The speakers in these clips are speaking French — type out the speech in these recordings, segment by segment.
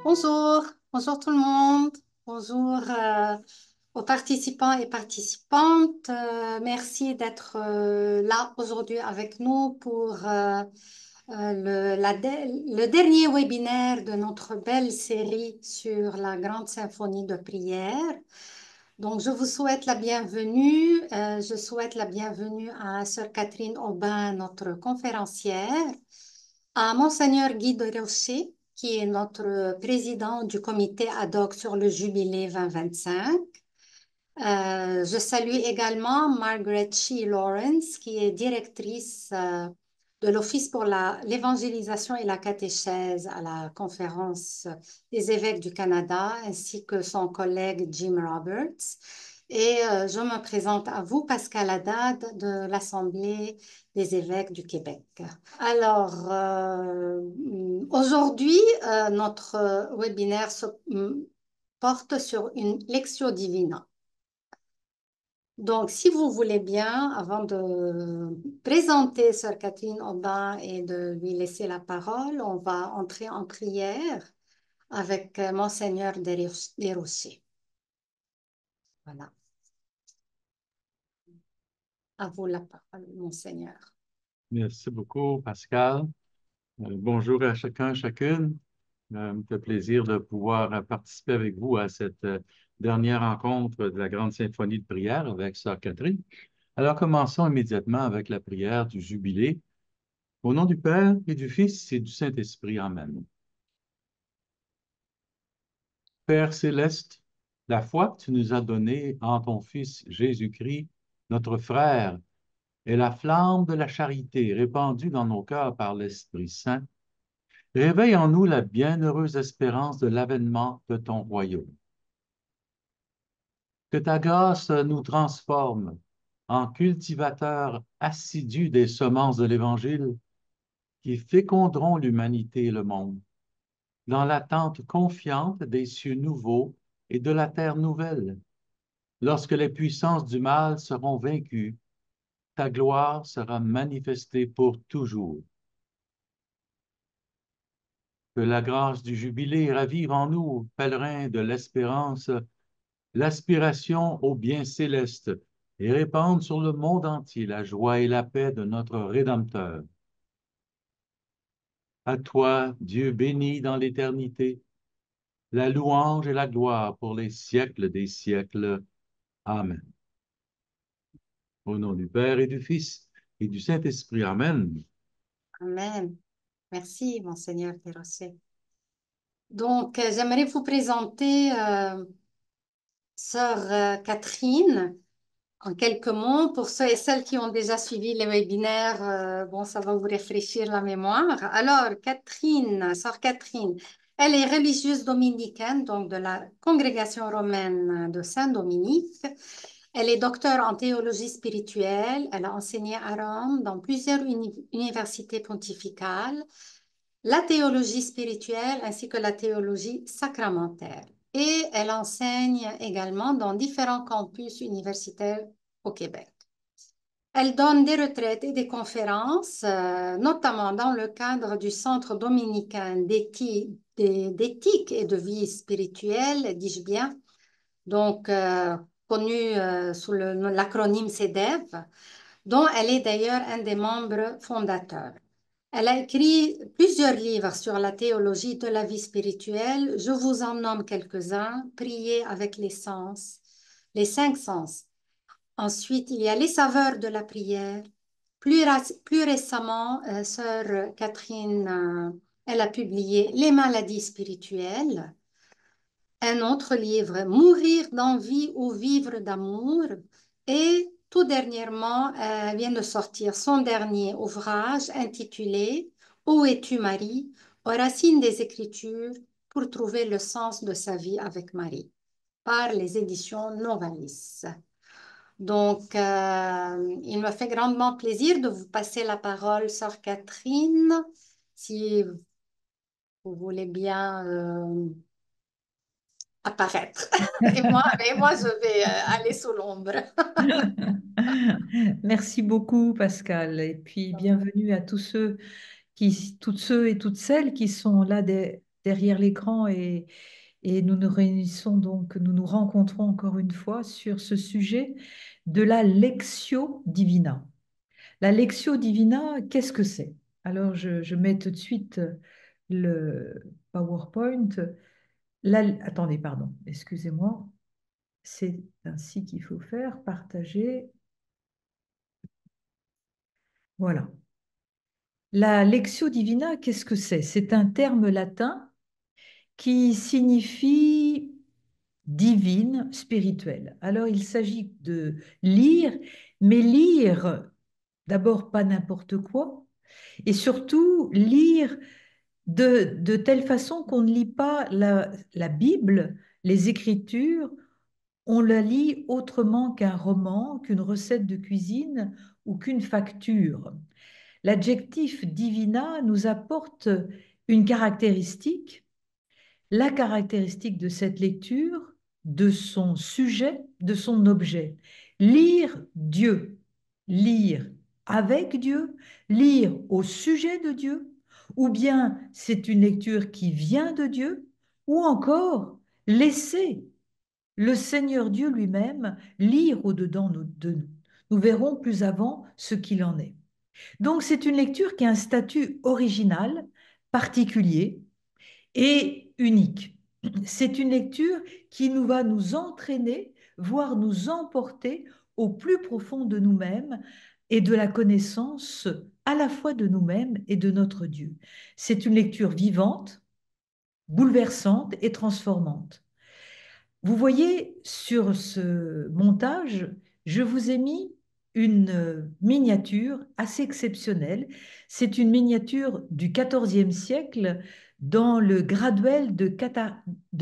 Bonjour, bonjour tout le monde. Bonjour aux participants et participantes. Merci d'être là aujourd'hui avec nous pour le dernier webinaire de notre belle série sur la grande symphonie de prière. Donc, je vous souhaite la bienvenue. Je souhaite la bienvenue à Sœur Catherine Aubin, notre conférencière, à Monseigneur Guy de Rocher, qui est notre président du comité ad hoc sur le jubilé 2025. Je salue également Margaret Shee Lawrence, qui est directrice de l'Office pour l'évangélisation et la catéchèse à la Conférence des évêques du Canada, ainsi que son collègue Jim Roberts. Et je me présente à vous, Pascal Haddad, de l'Assemblée des évêques du Québec. Alors, aujourd'hui, notre webinaire porte sur une Lectio Divina. Donc, si vous voulez bien, avant de présenter Sœur Catherine Aubin et de lui laisser la parole, on va entrer en prière avec Monseigneur Desrochers. Voilà, à vous la parole, Monseigneur. Merci beaucoup, Pascal. Bonjour à chacun, chacune. Me fait plaisir de pouvoir participer avec vous à cette dernière rencontre de la Grande Symphonie de prière avec Sœur Catherine. Alors, commençons immédiatement avec la prière du Jubilé. Au nom du Père et du Fils et du Saint-Esprit. Amen. Père céleste, la foi que tu nous as donnée en ton Fils Jésus-Christ, notre frère, est la flamme de la charité répandue dans nos cœurs par l'Esprit Saint. Réveille en nous la bienheureuse espérance de l'avènement de ton royaume. Que ta grâce nous transforme en cultivateurs assidus des semences de l'Évangile qui féconderont l'humanité et le monde, dans l'attente confiante des cieux nouveaux et de la terre nouvelle. Lorsque les puissances du mal seront vaincues, ta gloire sera manifestée pour toujours. Que la grâce du jubilé ravive en nous, pèlerins de l'espérance, l'aspiration au bien céleste et répandre sur le monde entier la joie et la paix de notre Rédempteur. À toi, Dieu béni dans l'éternité, la louange et la gloire pour les siècles des siècles. Amen. Au nom du Père et du Fils et du Saint-Esprit. Amen. Amen. Merci, Monseigneur Desrochers. Donc, j'aimerais vous présenter Sœur Catherine. En quelques mots, pour ceux et celles qui ont déjà suivi les webinaires, bon, ça va vous rafraîchir la mémoire. Alors, Catherine, sœur Catherine, elle est religieuse dominicaine, donc de la congrégation romaine de Saint-Dominique. Elle est docteure en théologie spirituelle. Elle a enseigné à Rome dans plusieurs universités pontificales, la théologie spirituelle ainsi que la théologie sacramentaire. Et elle enseigne également dans différents campus universitaires au Québec. Elle donne des retraites et des conférences, notamment dans le cadre du Centre dominicain d'éthique et de vie spirituelle, dis-je bien, donc connu sous l'acronyme CEDEV, dont elle est d'ailleurs un des membres fondateurs. Elle a écrit plusieurs livres sur la théologie de la vie spirituelle. Je vous en nomme quelques-uns. Prier avec les sens, les cinq sens. Ensuite, il y a les saveurs de la prière. Plus récemment, sœur Catherine, elle a publié Les maladies spirituelles. Un autre livre, Mourir d'envie ou vivre d'amour. Et tout dernièrement, vient de sortir son dernier ouvrage intitulé Où es-tu, Marie? Aux racines des Écritures pour trouver le sens de sa vie avec Marie, par les éditions Novalis. Donc, il me fait grandement plaisir de vous passer la parole, sœur Catherine, si vous voulez bien apparaître. Et moi, je vais aller sous l'ombre. Merci beaucoup, Pascal. Et puis, bienvenue à tous ceux toutes ceux et toutes celles qui sont là derrière l'écran et nous nous réunissons donc, nous nous rencontrons encore une fois sur ce sujet de la Lectio Divina. La Lectio Divina, qu'est-ce que c'est? Alors, je mets tout de suite le PowerPoint. Attendez, pardon, excusez-moi. C'est ainsi qu'il faut faire, partager. Voilà. La Lectio Divina, qu'est-ce que c'est? C'est un terme latin qui signifie divine, spirituelle. Alors, il s'agit de lire, mais lire d'abord pas n'importe quoi, et surtout lire de telle façon qu'on ne lit pas la Bible, les Écritures, on la lit autrement qu'un roman, qu'une recette de cuisine ou qu'une facture. L'adjectif divina nous apporte une caractéristique, la caractéristique de cette lecture, de son sujet, de son objet. Lire Dieu, lire avec Dieu, lire au sujet de Dieu, ou bien c'est une lecture qui vient de Dieu, ou encore laisser le Seigneur Dieu lui-même lire au-dedans de nous. Nous verrons plus avant ce qu'il en est. Donc c'est une lecture qui a un statut original, particulier et unique. C'est une lecture qui nous va nous entraîner, voire nous emporter au plus profond de nous-mêmes et de la connaissance à la fois de nous-mêmes et de notre Dieu. C'est une lecture vivante, bouleversante et transformante. Vous voyez sur ce montage, je vous ai mis une miniature assez exceptionnelle. C'est une miniature du XIVe siècle dans le Graduel de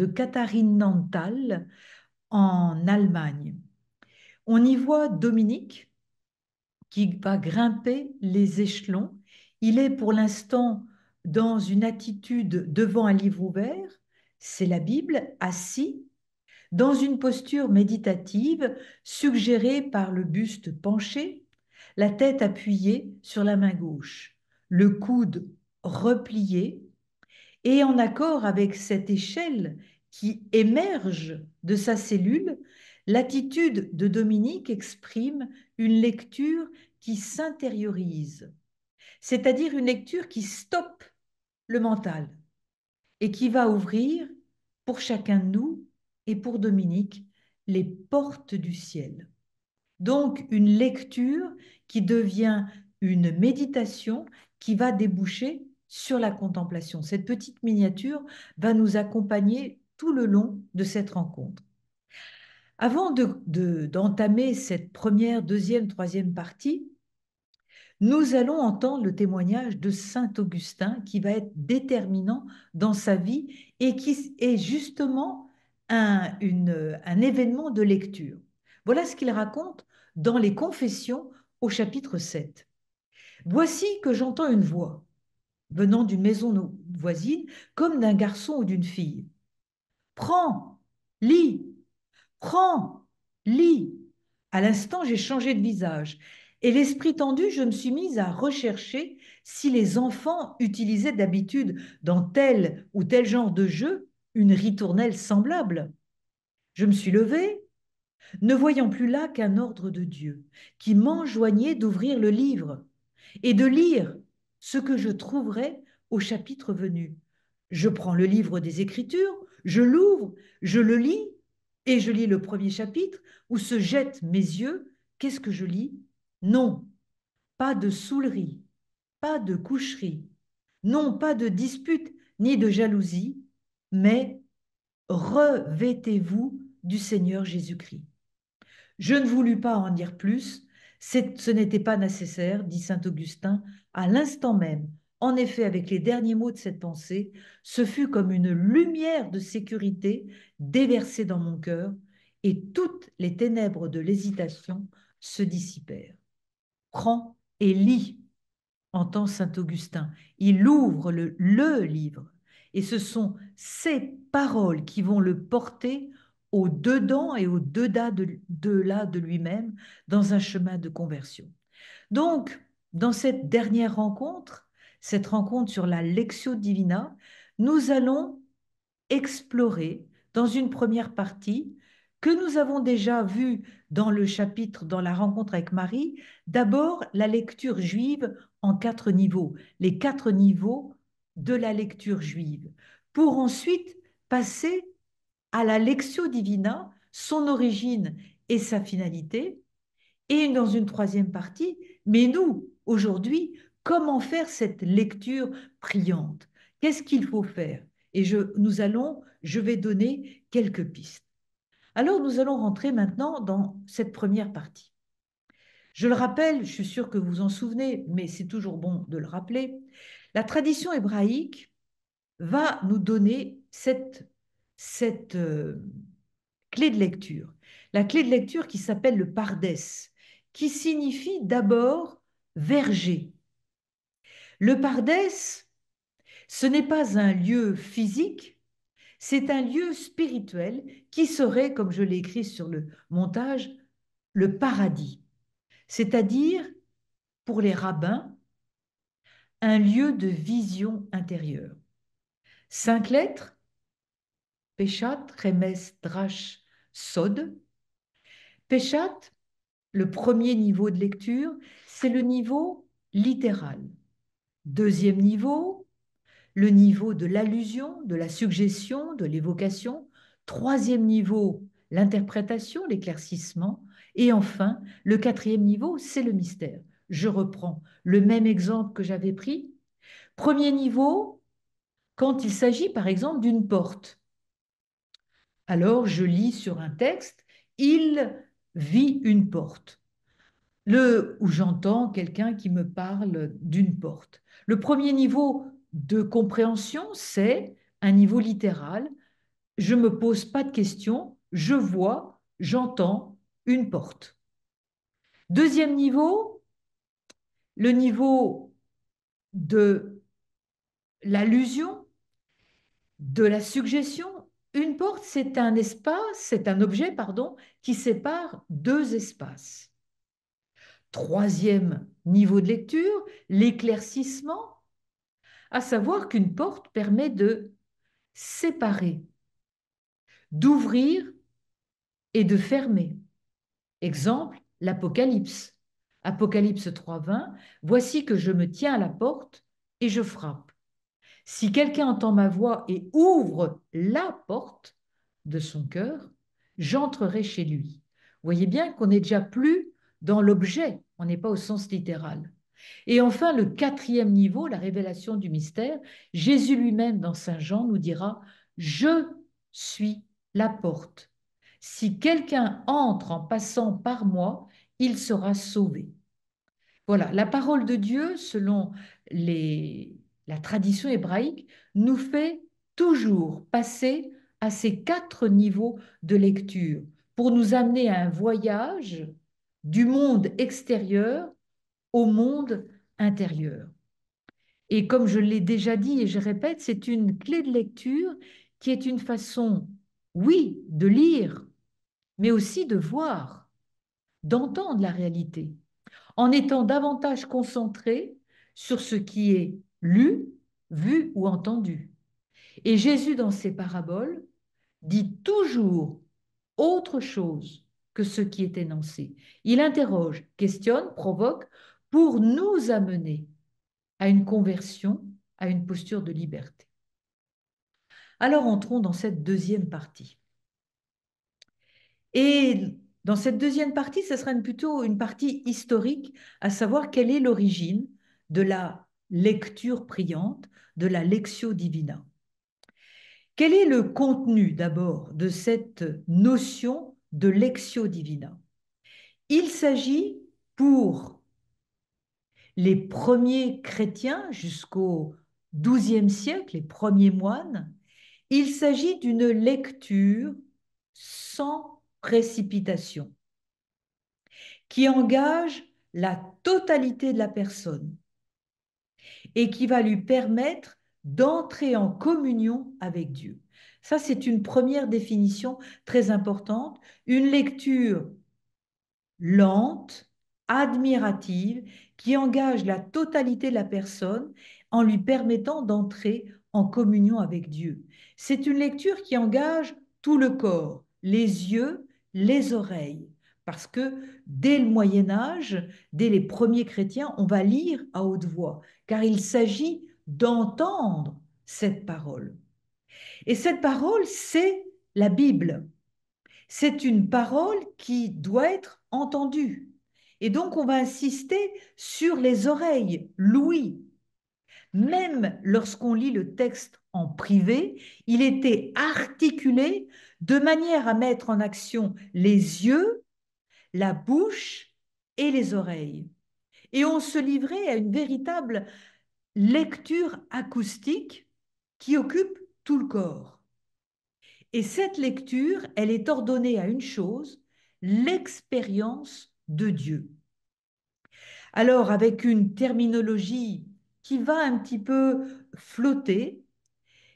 Katharinenthal en Allemagne. On y voit Dominique qui va grimper les échelons. Il est pour l'instant dans une attitude devant un livre ouvert, c'est la Bible, assis dans une posture méditative suggérée par le buste penché, la tête appuyée sur la main gauche, le coude replié, et en accord avec cette échelle qui émerge de sa cellule, l'attitude de Dominique exprime une lecture qui s'intériorise, c'est-à-dire une lecture qui stoppe le mental et qui va ouvrir pour chacun de nous et pour Dominique les portes du ciel. Donc une lecture qui devient une méditation qui va déboucher sur la contemplation. Cette petite miniature va nous accompagner tout le long de cette rencontre. Avant d'entamer cette première, deuxième, troisième partie, nous allons entendre le témoignage de Saint Augustin qui va être déterminant dans sa vie et qui est justement un événement de lecture. Voilà ce qu'il raconte dans les Confessions au chapitre 7. Voici que j'entends une voix venant d'une maison voisine comme d'un garçon ou d'une fille. Prends, lis, prends, lis. À l'instant, j'ai changé de visage. Et l'esprit tendu, je me suis mise à rechercher si les enfants utilisaient d'habitude dans tel ou tel genre de jeu une ritournelle semblable. Je me suis levée, ne voyant plus là qu'un ordre de Dieu, qui m'enjoignait d'ouvrir le livre et de lire ce que je trouverais au chapitre venu. Je prends le livre des Écritures, je l'ouvre, je le lis, et je lis le premier chapitre où se jettent mes yeux. Qu'est-ce que je lis? Non, pas de saoulerie, pas de coucherie, non, pas de dispute ni de jalousie, mais revêtez-vous du Seigneur Jésus-Christ. Je ne voulus pas en dire plus, ce n'était pas nécessaire, dit saint Augustin, à l'instant même. En effet, avec les derniers mots de cette pensée, ce fut comme une lumière de sécurité déversée dans mon cœur, et toutes les ténèbres de l'hésitation se dissipèrent. Prends et lis, entend saint Augustin. Il ouvre le livre, et ce sont ces paroles qui vont le porter au-dedans et au-delà de lui-même dans un chemin de conversion. Donc, dans cette dernière rencontre, cette rencontre sur la Lectio Divina, nous allons explorer dans une première partie que nous avons déjà vu dans le chapitre, dans la rencontre avec Marie, d'abord la lecture juive en 4 niveaux, les 4 niveaux de la lecture juive, pour ensuite passer à la Lectio Divina, son origine et sa finalité, et dans une troisième partie, mais nous, aujourd'hui, comment faire cette lecture priante? Qu'est-ce qu'il faut faire? Et je vais donner quelques pistes. Alors, nous allons rentrer maintenant dans cette première partie. Je le rappelle, je suis sûre que vous vous en souvenez, mais c'est toujours bon de le rappeler. La tradition hébraïque va nous donner cette clé de lecture. La clé de lecture qui s'appelle le Pardès, qui signifie d'abord verger. Le Pardès, ce n'est pas un lieu physique, c'est un lieu spirituel qui serait, comme je l'ai écrit sur le montage, le paradis. C'est-à-dire, pour les rabbins, un lieu de vision intérieure. 5 lettres, Peshat, Remes, Drash, Sod. Peshat, le premier niveau de lecture, c'est le niveau littéral. Deuxième niveau, le niveau de l'allusion, de la suggestion, de l'évocation. Troisième niveau, l'interprétation, l'éclaircissement. Et enfin, le quatrième niveau, c'est le mystère. Je reprends le même exemple que j'avais pris. Premier niveau, quand il s'agit par exemple d'une porte. Alors je lis sur un texte, il vit une porte. Où j'entends quelqu'un qui me parle d'une porte. Le premier niveau de compréhension, c'est un niveau littéral. Je ne me pose pas de questions, je vois, j'entends une porte. Deuxième niveau, le niveau de l'allusion, de la suggestion. Une porte, c'est un espace, c'est un objet, pardon, qui sépare deux espaces. Troisième niveau de lecture, l'éclaircissement, à savoir qu'une porte permet de séparer, d'ouvrir et de fermer. Exemple, l'Apocalypse. Apocalypse 3.20, voici que je me tiens à la porte et je frappe. Si quelqu'un entend ma voix et ouvre la porte de son cœur, j'entrerai chez lui. Vous voyez bien qu'on n'est déjà plus dans l'objet, on n'est pas au sens littéral. Et enfin, le quatrième niveau, la révélation du mystère, Jésus lui-même dans Saint Jean nous dira, je suis la porte. Si quelqu'un entre en passant par moi, il sera sauvé. Voilà, la parole de Dieu, selon la tradition hébraïque, nous fait toujours passer à ces 4 niveaux de lecture pour nous amener à un voyage du monde extérieur au monde intérieur. Et comme je l'ai déjà dit et je répète, c'est une clé de lecture qui est une façon, oui, de lire, mais aussi de voir, d'entendre la réalité, en étant davantage concentré sur ce qui est lu, vu ou entendu. Et Jésus, dans ses paraboles, dit toujours autre chose que ce qui est énoncé. Il interroge, questionne, provoque pour nous amener à une conversion, à une posture de liberté. Alors entrons dans cette deuxième partie. Et dans cette deuxième partie, ce sera plutôt une partie historique, à savoir quelle est l'origine de la lecture priante, de la Lectio Divina. Quel est le contenu d'abord de cette notion de Lectio Divina? Il s'agit pour les premiers chrétiens jusqu'au XIIe siècle, les premiers moines, il s'agit d'une lecture sans précipitation, qui engage la totalité de la personne et qui va lui permettre d'entrer en communion avec Dieu. Ça, c'est une première définition très importante, une lecture lente, admirative, qui engage la totalité de la personne en lui permettant d'entrer en communion avec Dieu. C'est une lecture qui engage tout le corps, les yeux, les oreilles. Parce que dès le Moyen Âge, dès les premiers chrétiens, on va lire à haute voix, car il s'agit d'entendre cette parole. Et cette parole, c'est la Bible. C'est une parole qui doit être entendue. Et donc, on va insister sur les oreilles, l'ouïe. Même lorsqu'on lit le texte en privé, il était articulé de manière à mettre en action les yeux, la bouche et les oreilles. Et on se livrait à une véritable lecture acoustique qui occupe tout le corps. Et cette lecture, elle est ordonnée à une chose, l'expérience de Dieu. Alors, avec une terminologie qui va un petit peu flotter,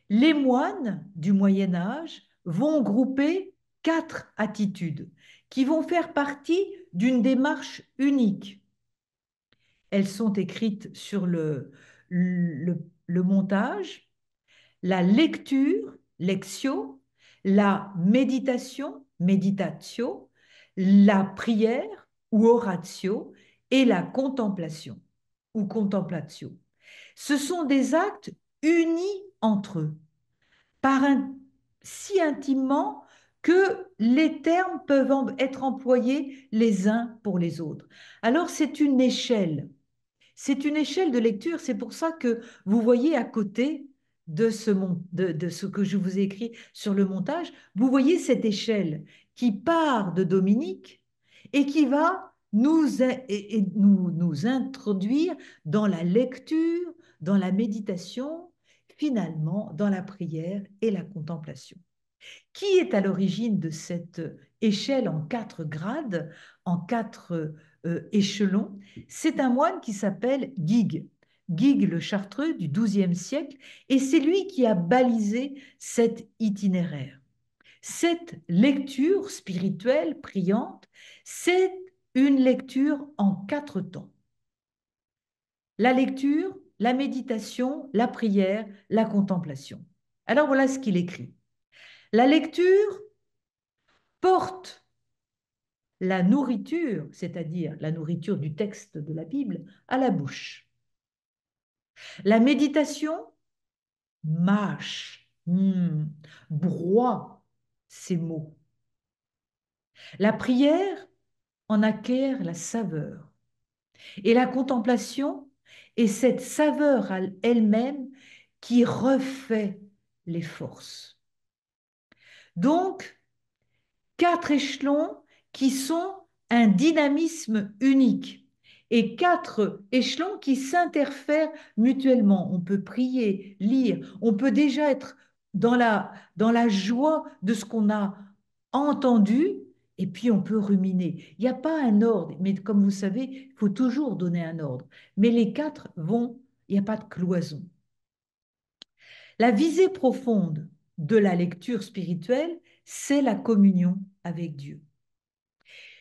les moines du Moyen Âge vont grouper 4 attitudes qui vont faire partie d'une démarche unique. Elles sont écrites sur le montage, la lecture, lectio, la méditation, meditatio, la prière ou oratio et la contemplation ou contemplatio. Ce sont des actes unis entre eux, si intimement que les termes peuvent être employés les uns pour les autres. Alors c'est une échelle. C'est une échelle de lecture. C'est pour ça que vous voyez à côté de ce que je vous ai écrit sur le montage, vous voyez cette échelle qui part de Dominique et qui va nous introduire dans la lecture, dans la méditation, finalement dans la prière et la contemplation. Qui est à l'origine de cette échelle en 4 grades, en 4 échelons? C'est un moine qui s'appelle Guigues. Guigues le Chartreux du XIIe siècle, et c'est lui qui a balisé cet itinéraire. Cette lecture spirituelle, priante, c'est une lecture en 4 temps. La lecture, la méditation, la prière, la contemplation. Alors voilà ce qu'il écrit. La lecture porte la nourriture, c'est-à-dire la nourriture du texte de la Bible, à la bouche. La méditation mâche, broie ces mots. La prière en acquiert la saveur. Et la contemplation est cette saveur à elle-même qui refait les forces. Donc, 4 échelons qui sont un dynamisme unique et 4 échelons qui s'interfèrent mutuellement. On peut prier, lire, on peut déjà être dans la joie de ce qu'on a entendu et puis on peut ruminer. Il n'y a pas un ordre, mais comme vous savez, il faut toujours donner un ordre. Mais les 4 vont, il n'y a pas de cloison. La visée profonde de la lecture spirituelle, c'est la communion avec Dieu.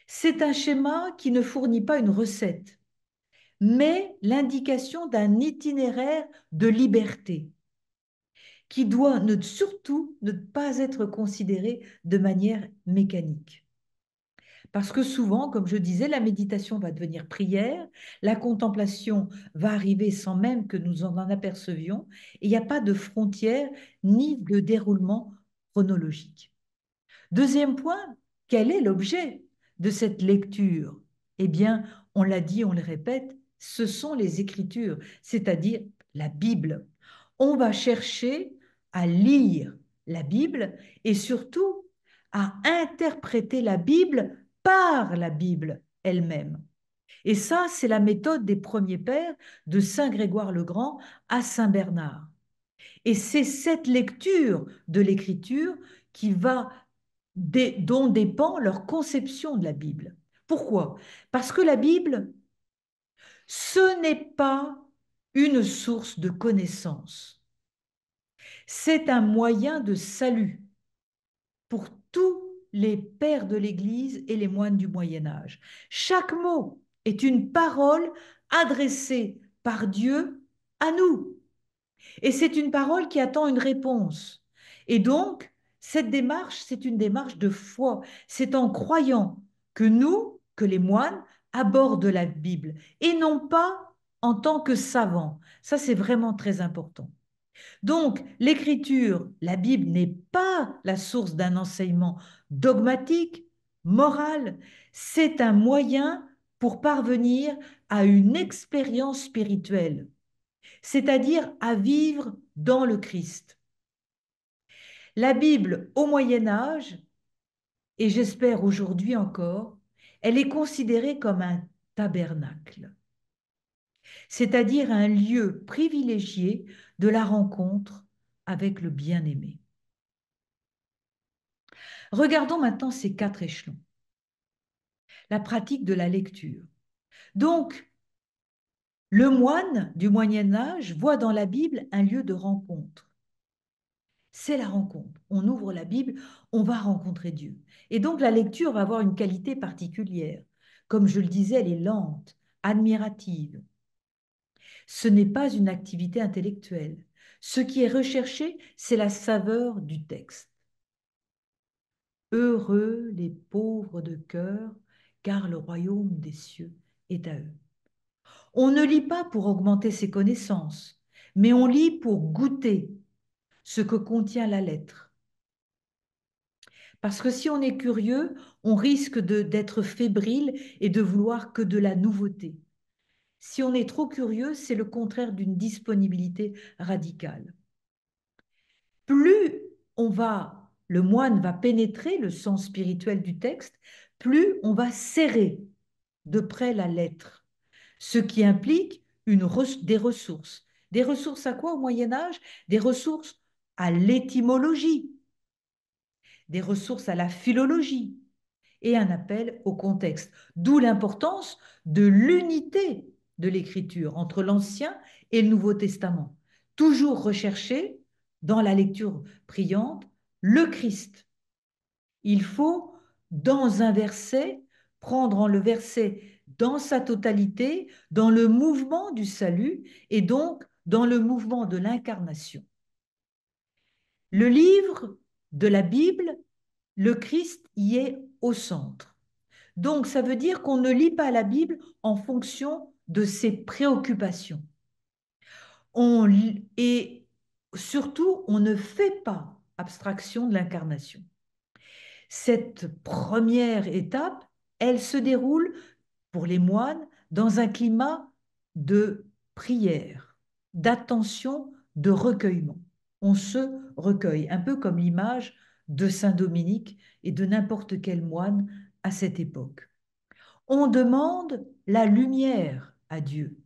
C'est un schéma qui ne fournit pas une recette, mais l'indication d'un itinéraire de liberté qui doit surtout ne pas être considéré de manière mécanique. Parce que souvent, comme je disais, la méditation va devenir prière, la contemplation va arriver sans même que nous en apercevions, et il n'y a pas de frontière ni de déroulement chronologique. Deuxième point, quel est l'objet de cette lecture? Eh bien, on l'a dit, on le répète, ce sont les Écritures, c'est-à-dire la Bible. On va chercher à lire la Bible et surtout à interpréter la Bible par la Bible elle-même. Et ça, c'est la méthode des premiers pères, de Saint Grégoire le Grand à Saint Bernard. Et c'est cette lecture de l'Écriture dont dépend leur conception de la Bible. Pourquoi? Parce que la Bible, ce n'est pas une source de connaissance. C'est un moyen de salut pour tous les pères de l'Église et les moines du Moyen Âge. Chaque mot est une parole adressée par Dieu à nous. Et c'est une parole qui attend une réponse. Et donc, cette démarche, c'est une démarche de foi. C'est en croyant que nous, que les moines, abordent la Bible et non pas en tant que savants. Ça, c'est vraiment très important. Donc, l'écriture, la Bible n'est pas la source d'un enseignement dogmatique, moral. C'est un moyen pour parvenir à une expérience spirituelle, c'est-à-dire à vivre dans le Christ. La Bible au Moyen Âge, et j'espère aujourd'hui encore, elle est considérée comme un tabernacle, c'est-à-dire un lieu privilégié de la rencontre avec le bien-aimé. Regardons maintenant ces 4 échelons. La pratique de la lecture. Donc, le moine du Moyen Âge voit dans la Bible un lieu de rencontre. C'est la rencontre. On ouvre la Bible, on va rencontrer Dieu. Et donc la lecture va avoir une qualité particulière. Comme je le disais, elle est lente, admirative. Ce n'est pas une activité intellectuelle. Ce qui est recherché, c'est la saveur du texte. Heureux les pauvres de cœur, car le royaume des cieux est à eux. On ne lit pas pour augmenter ses connaissances, mais on lit pour goûter ce que contient la lettre. Parce que si on est curieux, on risque d'être fébrile et de vouloir que de la nouveauté. Si on est trop curieux, c'est le contraire d'une disponibilité radicale. Plus le moine va pénétrer le sens spirituel du texte, plus on va serrer de près la lettre, ce qui implique des ressources. Des ressources à quoi au Moyen Âge? Des ressources à l'étymologie, des ressources à la philologie et un appel au contexte. D'où l'importance de l'unité de l'écriture entre l'Ancien et le Nouveau Testament. Toujours rechercher dans la lecture priante le Christ. Il faut, dans un verset, prendre le verset dans sa totalité, dans le mouvement du salut et donc dans le mouvement de l'incarnation. Le livre de la Bible, le Christ y est au centre. Donc, ça veut dire qu'on ne lit pas la Bible en fonction de ses préoccupations. Et surtout, on ne fait pas abstraction de l'incarnation. Cette première étape, elle se déroule pour les moines dans un climat de prière, d'attention, de recueillement. On se recueille, un peu comme l'image de Saint Dominique et de n'importe quel moine à cette époque. On demande la lumière à Dieu.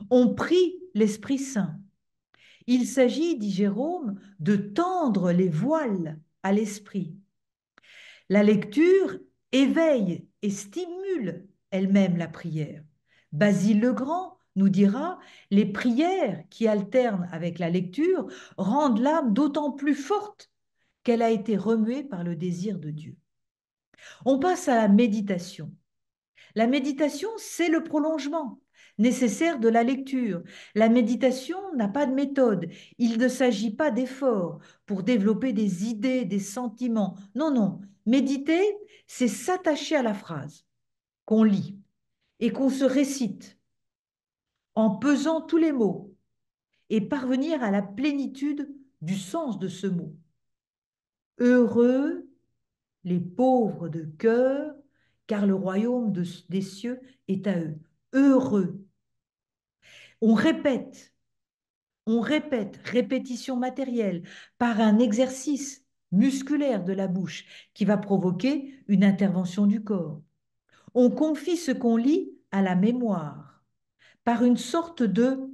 On prie l'Esprit Saint. Il s'agit, dit Jérôme, de tendre les voiles à l'esprit. La lecture éveille et stimule elle-même la prière. Basile le Grand nous dira, les prières qui alternent avec la lecture rendent l'âme d'autant plus forte qu'elle a été remuée par le désir de Dieu. On passe à la méditation. La méditation, c'est le prolongement nécessaire de la lecture. La méditation n'a pas de méthode. Il ne s'agit pas d'efforts pour développer des idées, des sentiments. Non, non. Méditer, c'est s'attacher à la phrase qu'on lit et qu'on se récite en pesant tous les mots et parvenir à la plénitude du sens de ce mot. Heureux les pauvres de cœur, car le royaume des cieux est à eux. Heureux. On répète, répétition matérielle, par un exercice musculaire de la bouche qui va provoquer une intervention du corps. On confie ce qu'on lit à la mémoire, par une sorte de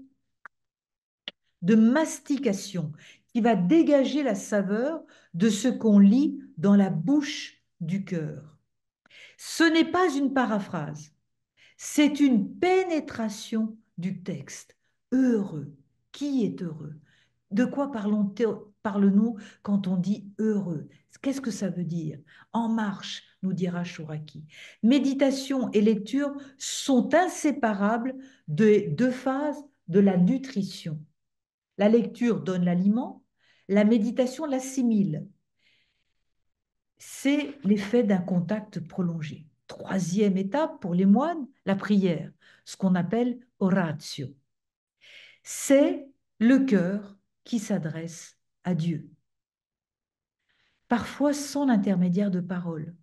mastication qui va dégager la saveur de ce qu'on lit dans la bouche du cœur. Ce n'est pas une paraphrase, c'est une pénétration du texte. Heureux. Qui est heureux? De quoi parlons-nous quand on dit heureux? Qu'est-ce que ça veut dire? En marche, nous dira Chouraki. Méditation et lecture sont inséparables des 2 phases de la nutrition. La lecture donne l'aliment, la méditation l'assimile. C'est l'effet d'un contact prolongé. Troisième étape pour les moines, la prière, ce qu'on appelle oratio. C'est le cœur qui s'adresse à Dieu, parfois sans l'intermédiaire de paroles.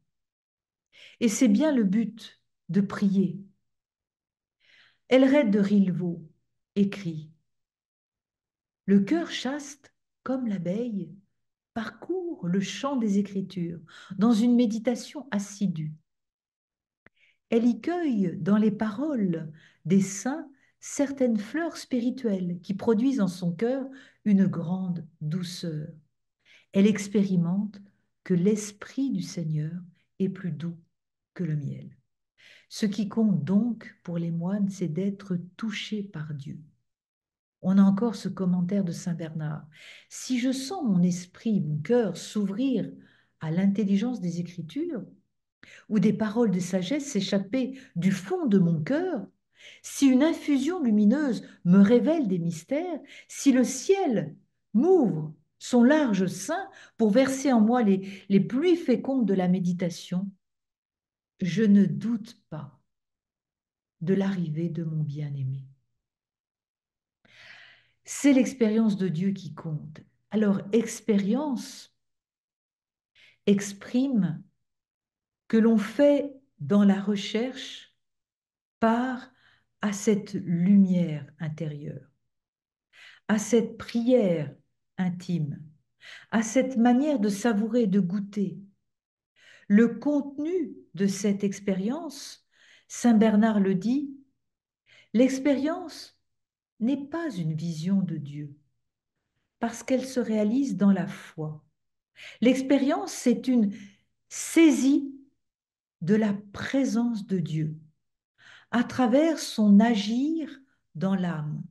Et c'est bien le but de prier. Elred de Rilvaud écrit: le cœur chaste, comme l'abeille, parcourt le champ des Écritures dans une méditation assidue. Elle y cueille dans les paroles des saints certaines fleurs spirituelles qui produisent en son cœur une grande douceur. Elle expérimente que l'Esprit du Seigneur est plus doux que le miel. Ce qui compte donc pour les moines, c'est d'être touchés par Dieu. On a encore ce commentaire de Saint Bernard. Si je sens mon esprit, mon cœur s'ouvrir à l'intelligence des Écritures, ou des paroles de sagesse s'échapper du fond de mon cœur, si une infusion lumineuse me révèle des mystères, si le ciel m'ouvre son large sein pour verser en moi les pluies fécondes de la méditation, je ne doute pas de l'arrivée de mon bien-aimé. C'est l'expérience de Dieu qui compte. Alors, expérience exprime que l'on fait dans la recherche part à cette lumière intérieure, à cette prière intime, à cette manière de savourer, de goûter. Le contenu de cette expérience, Saint Bernard le dit, l'expérience n'est pas une vision de Dieu, parce qu'elle se réalise dans la foi. L'expérience, c'est une saisie de la présence de Dieu à travers son agir dans l'âme,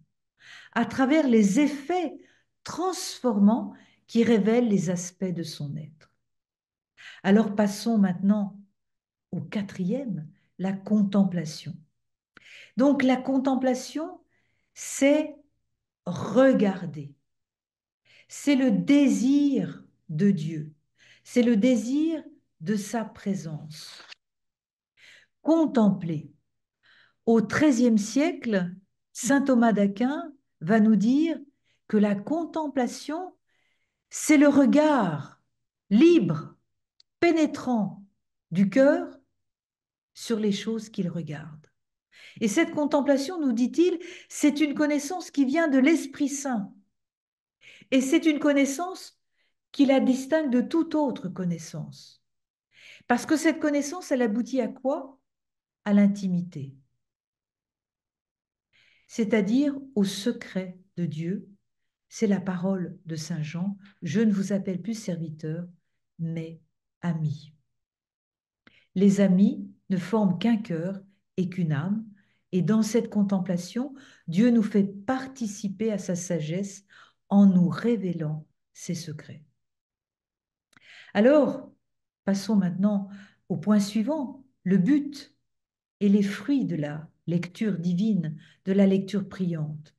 à travers les effets transformants qui révèlent les aspects de son être. Alors passons maintenant au quatrième, la contemplation. Donc la contemplation, c'est regarder, c'est le désir de Dieu, c'est le désir de sa présence. Contempler. Au XIIIe siècle, saint Thomas d'Aquin va nous dire que la contemplation, c'est le regard libre, pénétrant du cœur sur les choses qu'il regarde. Et cette contemplation, nous dit-il, c'est une connaissance qui vient de l'Esprit Saint. Et c'est une connaissance qui la distingue de toute autre connaissance. Parce que cette connaissance, elle aboutit à quoi? À l'intimité. C'est-à-dire au secret de Dieu. C'est la parole de Saint Jean: je ne vous appelle plus serviteur, mais ami. Les amis ne forment qu'un cœur et qu'une âme, et dans cette contemplation, Dieu nous fait participer à sa sagesse en nous révélant ses secrets. Alors, passons maintenant au point suivant, le but et les fruits de la lecture divine, de la lecture priante.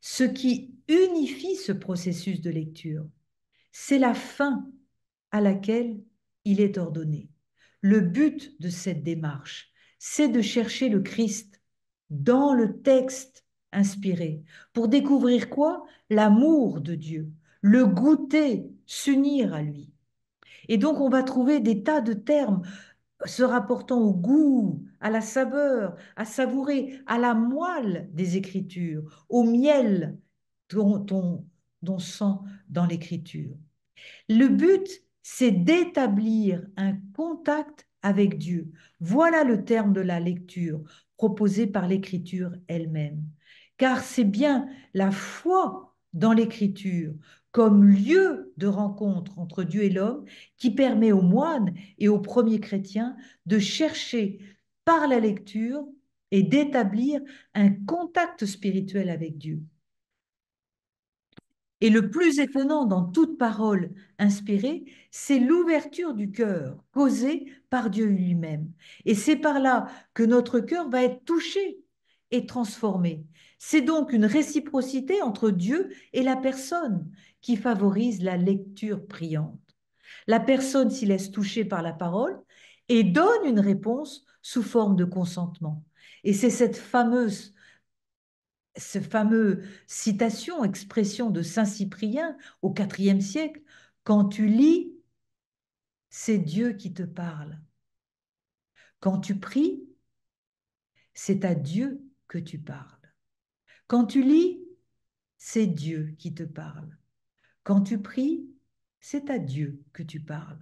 Ce qui unifie ce processus de lecture, c'est la fin à laquelle il est ordonné. Le but de cette démarche, c'est de chercher le Christ dans le texte inspiré pour découvrir quoi? L'amour de Dieu, le goûter, s'unir à lui. Et donc on va trouver des tas de termes se rapportant au goût, à la saveur, à savourer, à la moelle des Écritures, au miel dont sent dans l'Écriture. Le but, c'est d'établir un contact avec Dieu. Voilà le terme de la lecture proposé par l'Écriture elle-même. Car c'est bien la foi dans l'Écriture comme lieu de rencontre entre Dieu et l'homme qui permet aux moines et aux premiers chrétiens de chercher par la lecture et d'établir un contact spirituel avec Dieu. Et le plus étonnant dans toute parole inspirée, c'est l'ouverture du cœur causée par Dieu lui-même. Et c'est par là que notre cœur va être touché et transformé. C'est donc une réciprocité entre Dieu et la personne qui favorise la lecture priante. La personne s'y laisse toucher par la parole et donne une réponse sous forme de consentement. Et c'est cette fameux citation, expression de Saint Cyprien au IVe siècle, quand tu lis, c'est Dieu qui te parle. Quand tu pries, c'est à Dieu que tu parles. Quand tu lis, c'est Dieu qui te parle. Quand tu pries, c'est à Dieu que tu parles.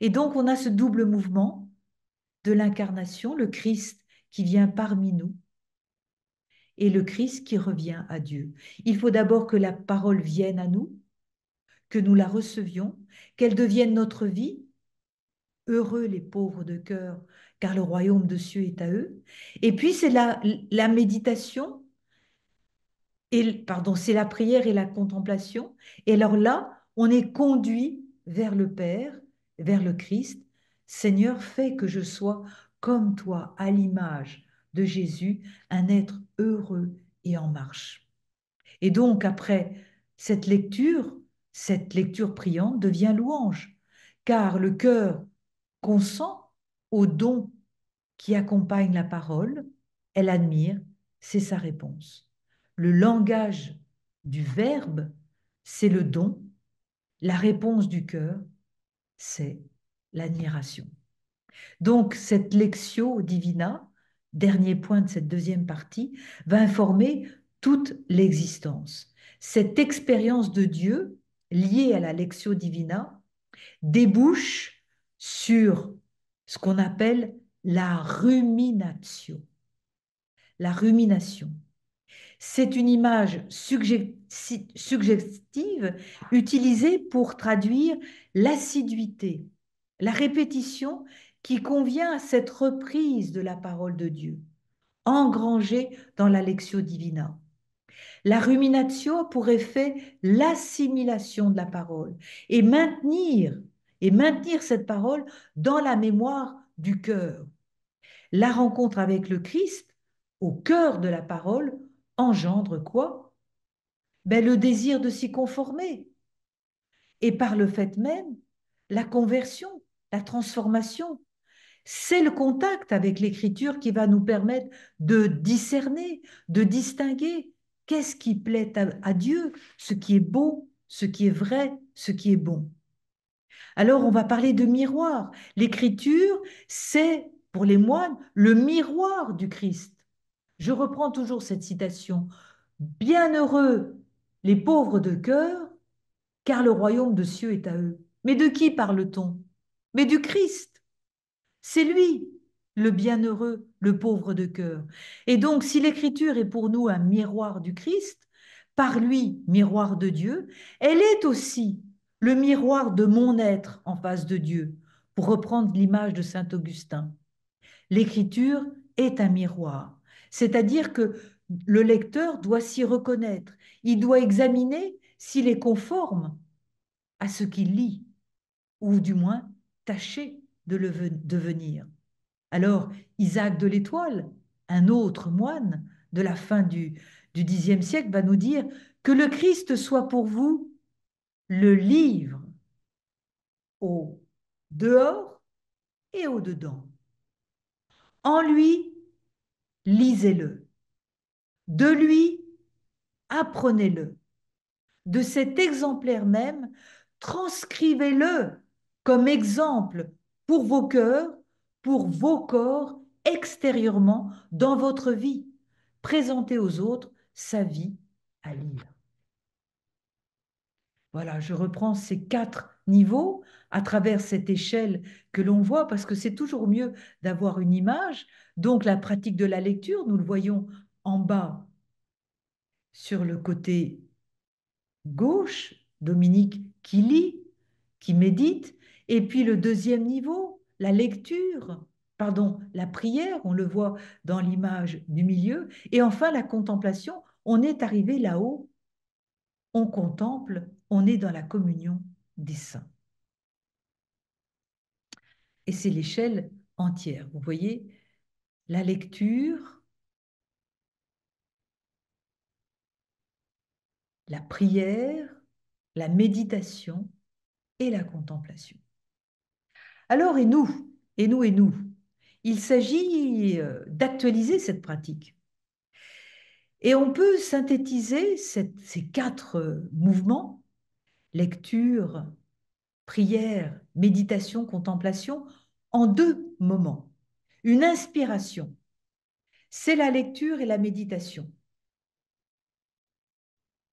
Et donc, on a ce double mouvement de l'incarnation, le Christ qui vient parmi nous et le Christ qui revient à Dieu. Il faut d'abord que la parole vienne à nous, que nous la recevions, qu'elle devienne notre vie. Heureux les pauvres de cœur, car le royaume de cieux est à eux. Et puis, c'est la méditation, c'est la prière et la contemplation. Et alors là, on est conduit vers le Père, vers le Christ. Seigneur, fais que je sois comme toi, à l'image de Jésus, un être heureux et en marche. Et donc, après cette lecture priante devient louange, car le cœur consent au don qui accompagne la parole, elle admire, c'est sa réponse. Le langage du verbe, c'est le don. La réponse du cœur, c'est l'admiration. Donc, cette lectio divina, dernier point de cette deuxième partie, va informer toute l'existence. Cette expérience de Dieu liée à la lectio divina débouche sur ce qu'on appelle la ruminatio. La rumination. C'est une image suggestive utilisée pour traduire l'assiduité, la répétition qui convient à cette reprise de la parole de Dieu, engrangée dans la Lectio Divina. La ruminatio a pour effet l'assimilation de la parole et maintenir cette parole dans la mémoire du cœur. La rencontre avec le Christ, au cœur de la parole, engendre quoi? Ben, le désir de s'y conformer. Et par le fait même, la conversion, la transformation. C'est le contact avec l'écriture qui va nous permettre de discerner, de distinguer qu'est-ce qui plaît à Dieu, ce qui est beau, ce qui est vrai, ce qui est bon. Alors on va parler de miroir. L'écriture, c'est pour les moines le miroir du Christ. Je reprends toujours cette citation. Bienheureux les pauvres de cœur, car le royaume de cieux est à eux. Mais de qui parle-t-on? Mais du Christ. C'est lui, le bienheureux, le pauvre de cœur. Et donc, si l'écriture est pour nous un miroir du Christ, par lui, miroir de Dieu, elle est aussi le miroir de mon être en face de Dieu, pour reprendre l'image de saint Augustin. L'écriture est un miroir, c'est-à-dire que le lecteur doit s'y reconnaître, il doit examiner s'il est conforme à ce qu'il lit, ou du moins tâcher de le devenir. Alors, Isaac de l'Étoile, un autre moine de la fin du Xe siècle, va nous dire que le Christ soit pour vous le livre au dehors et au dedans. En lui, lisez-le. De lui, apprenez-le. De cet exemplaire même, transcrivez-le comme exemple pour vos cœurs, pour vos corps, extérieurement, dans votre vie. Présentez aux autres sa vie à lire. Voilà, je reprends ces 4 niveaux à travers cette échelle que l'on voit, parce que c'est toujours mieux d'avoir une image. Donc la pratique de la lecture, nous le voyons en bas sur le côté gauche, Dominique qui lit, qui médite, et puis le deuxième niveau, la lecture, pardon, la prière, on le voit dans l'image du milieu, et enfin la contemplation, on est arrivé là-haut, on contemple, on est dans la communion des saints. Et c'est l'échelle entière, vous voyez, la lecture, la prière, la méditation et la contemplation. Alors, et nous, et nous, et nous, il s'agit d'actualiser cette pratique. Et on peut synthétiser ces quatre mouvements, lecture, prière, méditation, contemplation, en deux moments. Une inspiration, c'est la lecture et la méditation.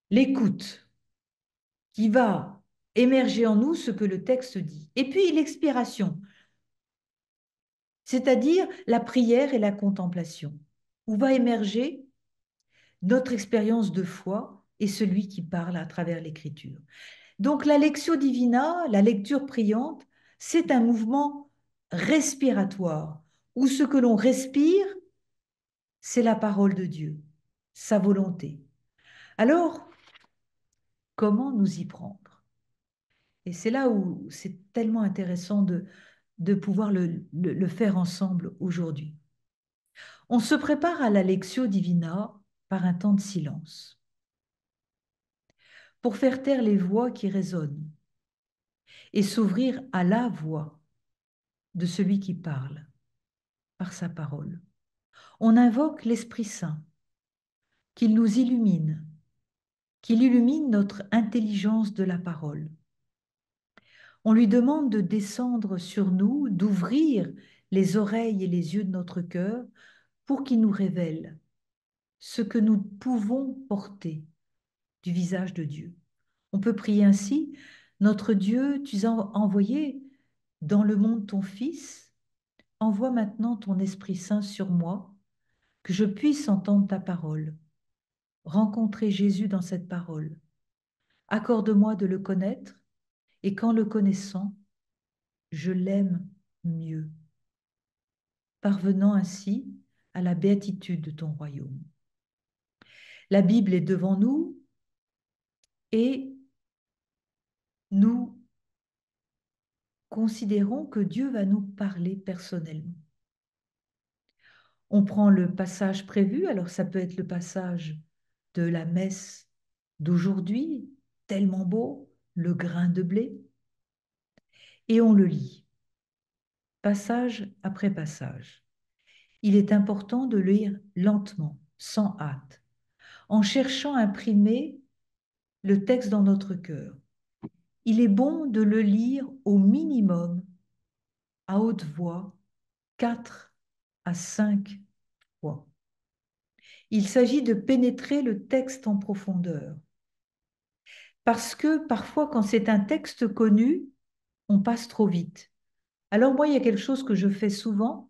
L'écoute, qui va émerger en nous ce que le texte dit. Et puis l'expiration, c'est-à-dire la prière et la contemplation, où va émerger notre expérience de foi et celui qui parle à travers l'écriture. Donc la lectio divina, la lecture priante, c'est un mouvement respiratoire, où ce que l'on respire, c'est la parole de Dieu, sa volonté. Alors, comment nous y prendre? Et c'est là où c'est tellement intéressant de pouvoir le faire ensemble aujourd'hui. On se prépare à la lectio divina par un temps de silence, pour faire taire les voix qui résonnent et s'ouvrir à la voix de celui qui parle par sa parole. On invoque l'Esprit Saint, qu'il nous illumine, qu'il illumine notre intelligence de la parole. On lui demande de descendre sur nous, d'ouvrir les oreilles et les yeux de notre cœur pour qu'il nous révèle ce que nous pouvons porter du visage de Dieu. On peut prier ainsi: notre Dieu, tu as envoyé dans le monde ton Fils, envoie maintenant ton Esprit Saint sur moi, que je puisse entendre ta parole, rencontrer Jésus dans cette parole. Accorde-moi de le connaître, et qu'en le connaissant, je l'aime mieux, parvenant ainsi à la béatitude de ton royaume. La Bible est devant nous et nous considérons que Dieu va nous parler personnellement. On prend le passage prévu, alors ça peut être le passage de la messe d'aujourd'hui, tellement beau, le grain de blé, et on le lit, passage après passage. Il est important de le lire lentement, sans hâte, en cherchant à imprimer le texte dans notre cœur. Il est bon de le lire au minimum, à haute voix, 4 à 5 fois. Il s'agit de pénétrer le texte en profondeur. Parce que parfois, quand c'est un texte connu, on passe trop vite. Alors moi, il y a quelque chose que je fais souvent,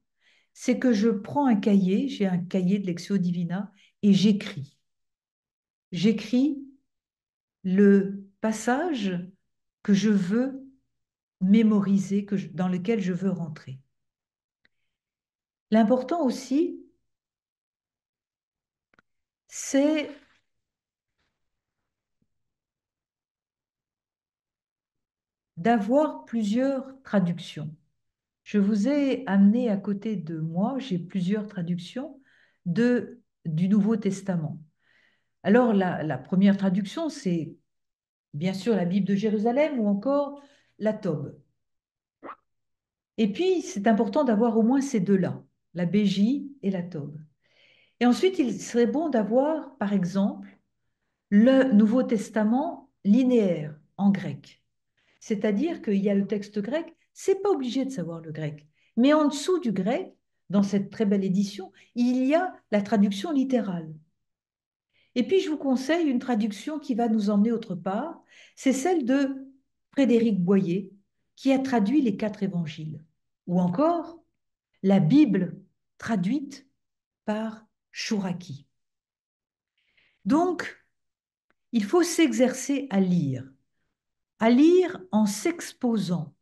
c'est que je prends un cahier, j'ai un cahier de Lectio Divina, et j'écris. J'écris le passage que je veux mémoriser, dans lequel je veux rentrer. L'important aussi, c'est d'avoir plusieurs traductions. Je vous ai amené à côté de moi, j'ai plusieurs traductions du Nouveau Testament. Alors, la première traduction, c'est bien sûr la Bible de Jérusalem ou encore la Tobe. Et puis, c'est important d'avoir au moins ces deux-là, la BJ et la Tobe. Et ensuite, il serait bon d'avoir, par exemple, le Nouveau Testament linéaire en grec. C'est-à-dire qu'il y a le texte grec, c'est pas obligé de savoir le grec. Mais en dessous du grec, dans cette très belle édition, il y a la traduction littérale. Et puis, je vous conseille une traduction qui va nous emmener autre part. C'est celle de Frédéric Boyer, qui a traduit les 4 évangiles. Ou encore, la Bible traduite par Chouraki. Donc, il faut s'exercer à lire en s'exposant,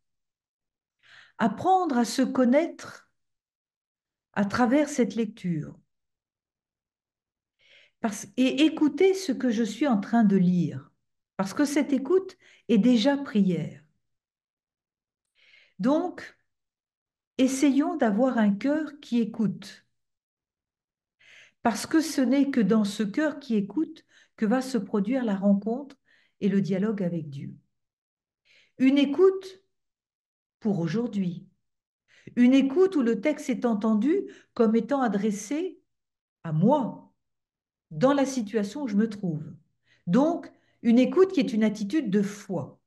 apprendre à se connaître à travers cette lecture et écouter ce que je suis en train de lire, parce que cette écoute est déjà prière. Donc, essayons d'avoir un cœur qui écoute, parce que ce n'est que dans ce cœur qui écoute que va se produire la rencontre et le dialogue avec Dieu. Une écoute pour aujourd'hui. Une écoute où le texte est entendu comme étant adressé à moi, dans la situation où je me trouve. Donc, une écoute qui est une attitude de foi.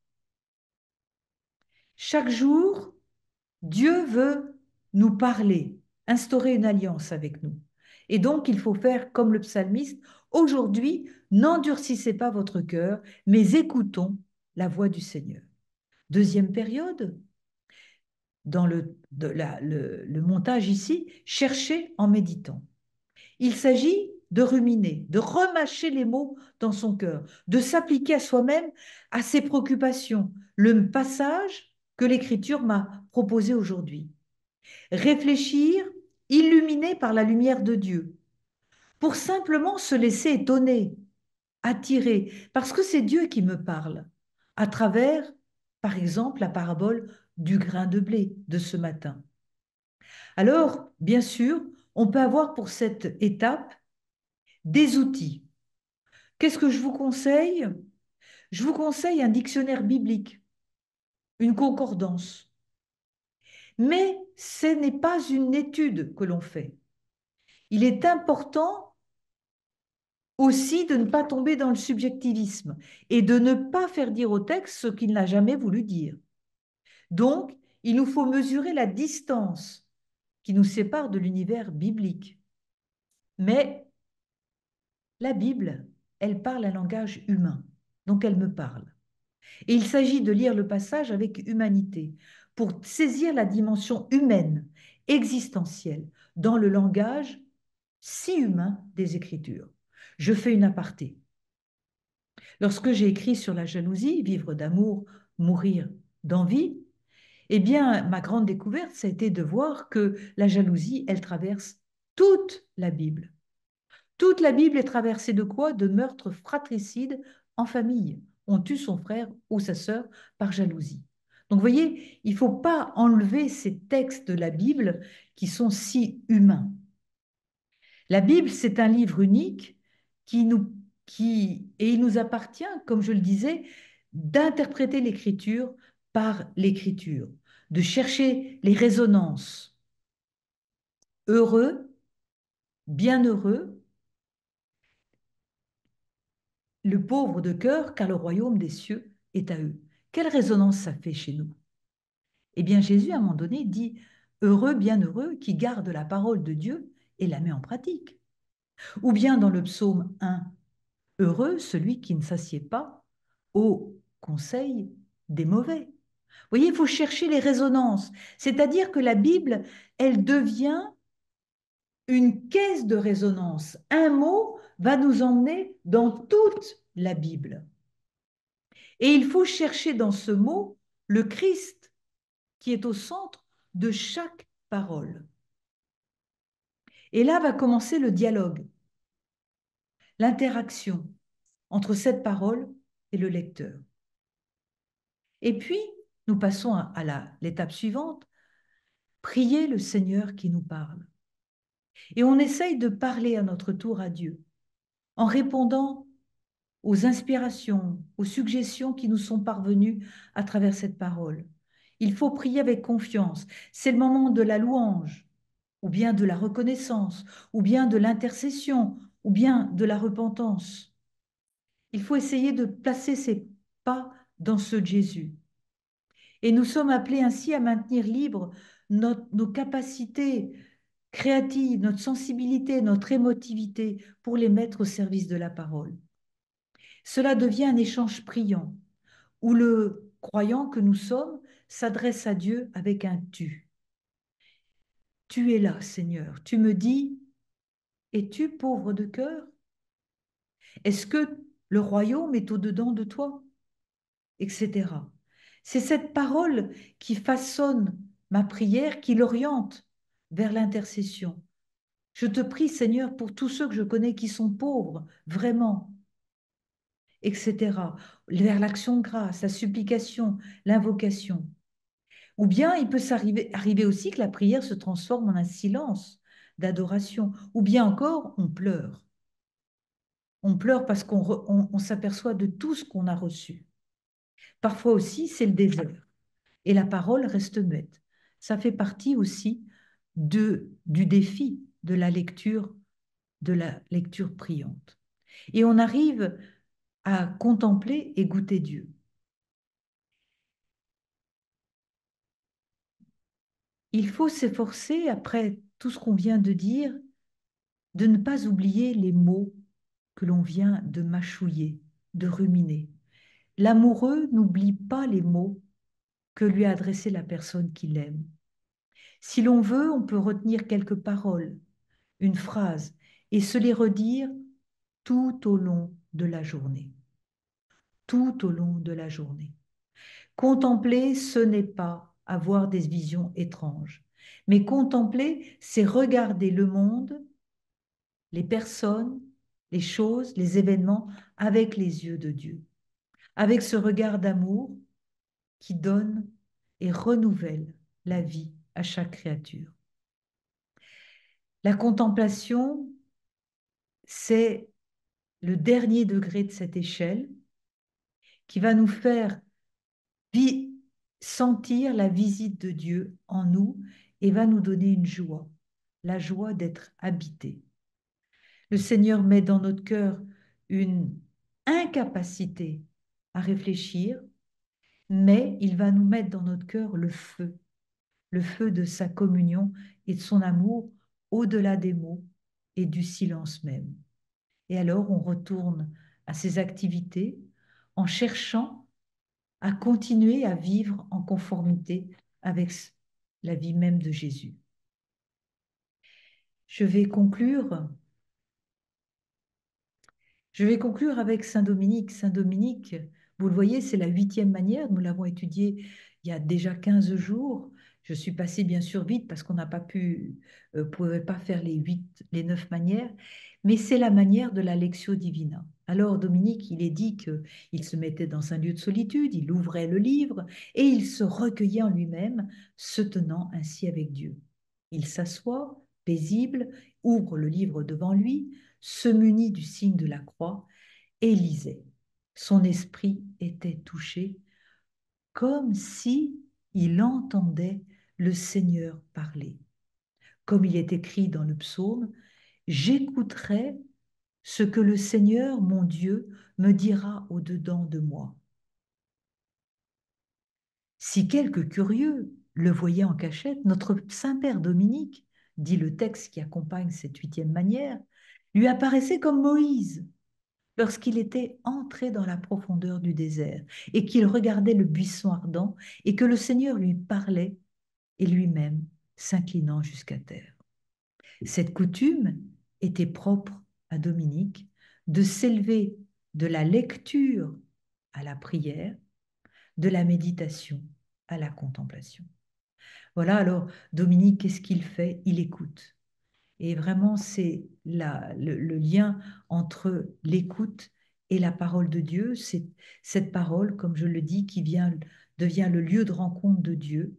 Chaque jour, Dieu veut nous parler, instaurer une alliance avec nous. Et donc, il faut faire comme le psalmiste, aujourd'hui, n'endurcissez pas votre cœur, mais écoutons la voix du Seigneur. Deuxième période, dans le montage ici, chercher en méditant. Il s'agit de ruminer, de remâcher les mots dans son cœur, de s'appliquer à soi-même, à ses préoccupations, le passage que l'Écriture m'a proposé aujourd'hui. Réfléchir, illuminé par la lumière de Dieu, pour simplement se laisser étonner, attirer, parce que c'est Dieu qui me parle, à travers, par exemple, la parabole du grain de blé de ce matin. Alors, bien sûr, on peut avoir pour cette étape des outils. Qu'est-ce que je vous conseille? Je vous conseille un dictionnaire biblique, une concordance. Mais ce n'est pas une étude que l'on fait. Il est important aussi de ne pas tomber dans le subjectivisme et de ne pas faire dire au texte ce qu'il n'a jamais voulu dire. Donc, il nous faut mesurer la distance qui nous sépare de l'univers biblique. Mais la Bible, elle parle un langage humain, donc elle me parle. Et il s'agit de lire le passage avec humanité pour saisir la dimension humaine, existentielle, dans le langage si humain des Écritures. Je fais une aparté. Lorsque j'ai écrit sur la jalousie, vivre d'amour, mourir d'envie, eh bien, ma grande découverte, ça a été de voir que la jalousie, elle traverse toute la Bible. Toute la Bible est traversée de quoi? De meurtres fratricides en famille. On tue son frère ou sa sœur par jalousie. Donc, vous voyez, il ne faut pas enlever ces textes de la Bible qui sont si humains. La Bible, c'est un livre unique et il nous appartient, comme je le disais, d'interpréter l'Écriture par l'Écriture, de chercher les résonances. Heureux, bienheureux, le pauvre de cœur, car le royaume des cieux est à eux. Quelle résonance ça fait chez nous? Eh bien, Jésus, à un moment donné, dit heureux, bienheureux, qui garde la parole de Dieu et la met en pratique. Ou bien dans le psaume 1, heureux celui qui ne s'assied pas au conseil des mauvais. Vous voyez, il faut chercher les résonances. C'est-à-dire que la Bible, elle devient une caisse de résonance. Un mot va nous emmener dans toute la Bible. Et il faut chercher dans ce mot le Christ qui est au centre de chaque parole. Et là va commencer le dialogue, l'interaction entre cette parole et le lecteur. Et puis, nous passons à l'étape suivante, prier le Seigneur qui nous parle. Et on essaye de parler à notre tour à Dieu en répondant aux inspirations, aux suggestions qui nous sont parvenues à travers cette parole. Il faut prier avec confiance. C'est le moment de la louange, ou bien de la reconnaissance, ou bien de l'intercession, ou bien de la repentance. Il faut essayer de placer ses pas dans ceux de Jésus. Et nous sommes appelés ainsi à maintenir libres nos capacités créatives, notre sensibilité, notre émotivité pour les mettre au service de la parole. Cela devient un échange priant, où le croyant que nous sommes s'adresse à Dieu avec un tu. Tu es là, Seigneur. Tu me dis, es-tu pauvre de cœur? Est-ce que le royaume est au-dedans de toi? Etc. C'est cette parole qui façonne ma prière, qui l'oriente vers l'intercession. Je te prie, Seigneur, pour tous ceux que je connais qui sont pauvres, vraiment, etc. Vers l'action de grâce, la supplication, l'invocation. Ou bien il peut arriver aussi que la prière se transforme en un silence d'adoration. Ou bien encore, on pleure. On pleure parce qu'on s'aperçoit de tout ce qu'on a reçu. Parfois aussi, c'est le désert. Et la parole reste muette. Ça fait partie aussi du défi de la lecture priante. Et on arrive à contempler et goûter Dieu. Il faut s'efforcer, après tout ce qu'on vient de dire, de ne pas oublier les mots que l'on vient de mâchouiller, de ruminer. L'amoureux n'oublie pas les mots que lui a adressés la personne qu'il aime. Si l'on veut, on peut retenir quelques paroles, une phrase, et se les redire tout au long de la journée. Tout au long de la journée. Contempler, ce n'est pas avoir des visions étranges, mais contempler, c'est regarder le monde, les personnes, les choses, les événements avec les yeux de Dieu, avec ce regard d'amour qui donne et renouvelle la vie à chaque créature. La contemplation, c'est le dernier degré de cette échelle qui va nous faire sentir la visite de Dieu en nous et va nous donner une joie, la joie d'être habité. Le Seigneur met dans notre cœur une incapacité à réfléchir, mais il va nous mettre dans notre cœur le feu de sa communion et de son amour au-delà des mots et du silence même. Et alors on retourne à ses activités en cherchant à continuer à vivre en conformité avec la vie même de Jésus. Je vais conclure avec Saint Dominique. Saint Dominique, vous le voyez, c'est la 8e manière. Nous l'avons étudié il y a déjà 15 jours. Je suis passée bien sûr vite parce qu'on n'a pas pouvait pas faire les 9 manières, mais c'est la manière de la Lectio Divina. Alors Dominique, il est dit qu'il se mettait dans un lieu de solitude, il ouvrait le livre et il se recueillait en lui-même, se tenant ainsi avec Dieu. Il s'assoit, paisible, ouvre le livre devant lui, se munit du signe de la croix et lisait. Son esprit était touché comme si il entendait le Seigneur parler. Comme il est écrit dans le psaume, j'écouterai ce que le Seigneur, mon Dieu, me dira au-dedans de moi. Si quelques curieux le voyaient en cachette, notre Saint-Père Dominique, dit le texte qui accompagne cette 8e manière, lui apparaissait comme Moïse lorsqu'il était entré dans la profondeur du désert et qu'il regardait le buisson ardent et que le Seigneur lui parlait et lui-même s'inclinant jusqu'à terre. Cette coutume était propre à Dominique de s'élever de la lecture à la prière, de la méditation à la contemplation. Voilà, alors Dominique, qu'est-ce qu'il fait? Il écoute. Et vraiment, c'est le lien entre l'écoute et la parole de Dieu. C'est cette parole, comme je le dis, qui devient le lieu de rencontre de Dieu,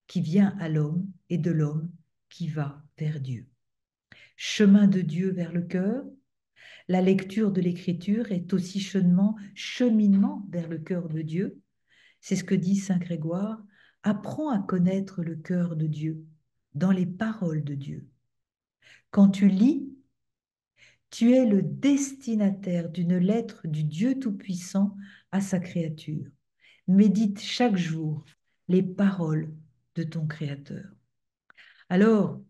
qui vient à l'homme et de l'homme qui va vers Dieu. Chemin de Dieu vers le cœur, la lecture de l'Écriture est aussi cheminement vers le cœur de Dieu. C'est ce que dit Saint Grégoire. Apprends à connaître le cœur de Dieu dans les paroles de Dieu. Quand tu lis, tu es le destinataire d'une lettre du Dieu Tout-Puissant à sa créature. Médite chaque jour les paroles de ton Créateur. Alors,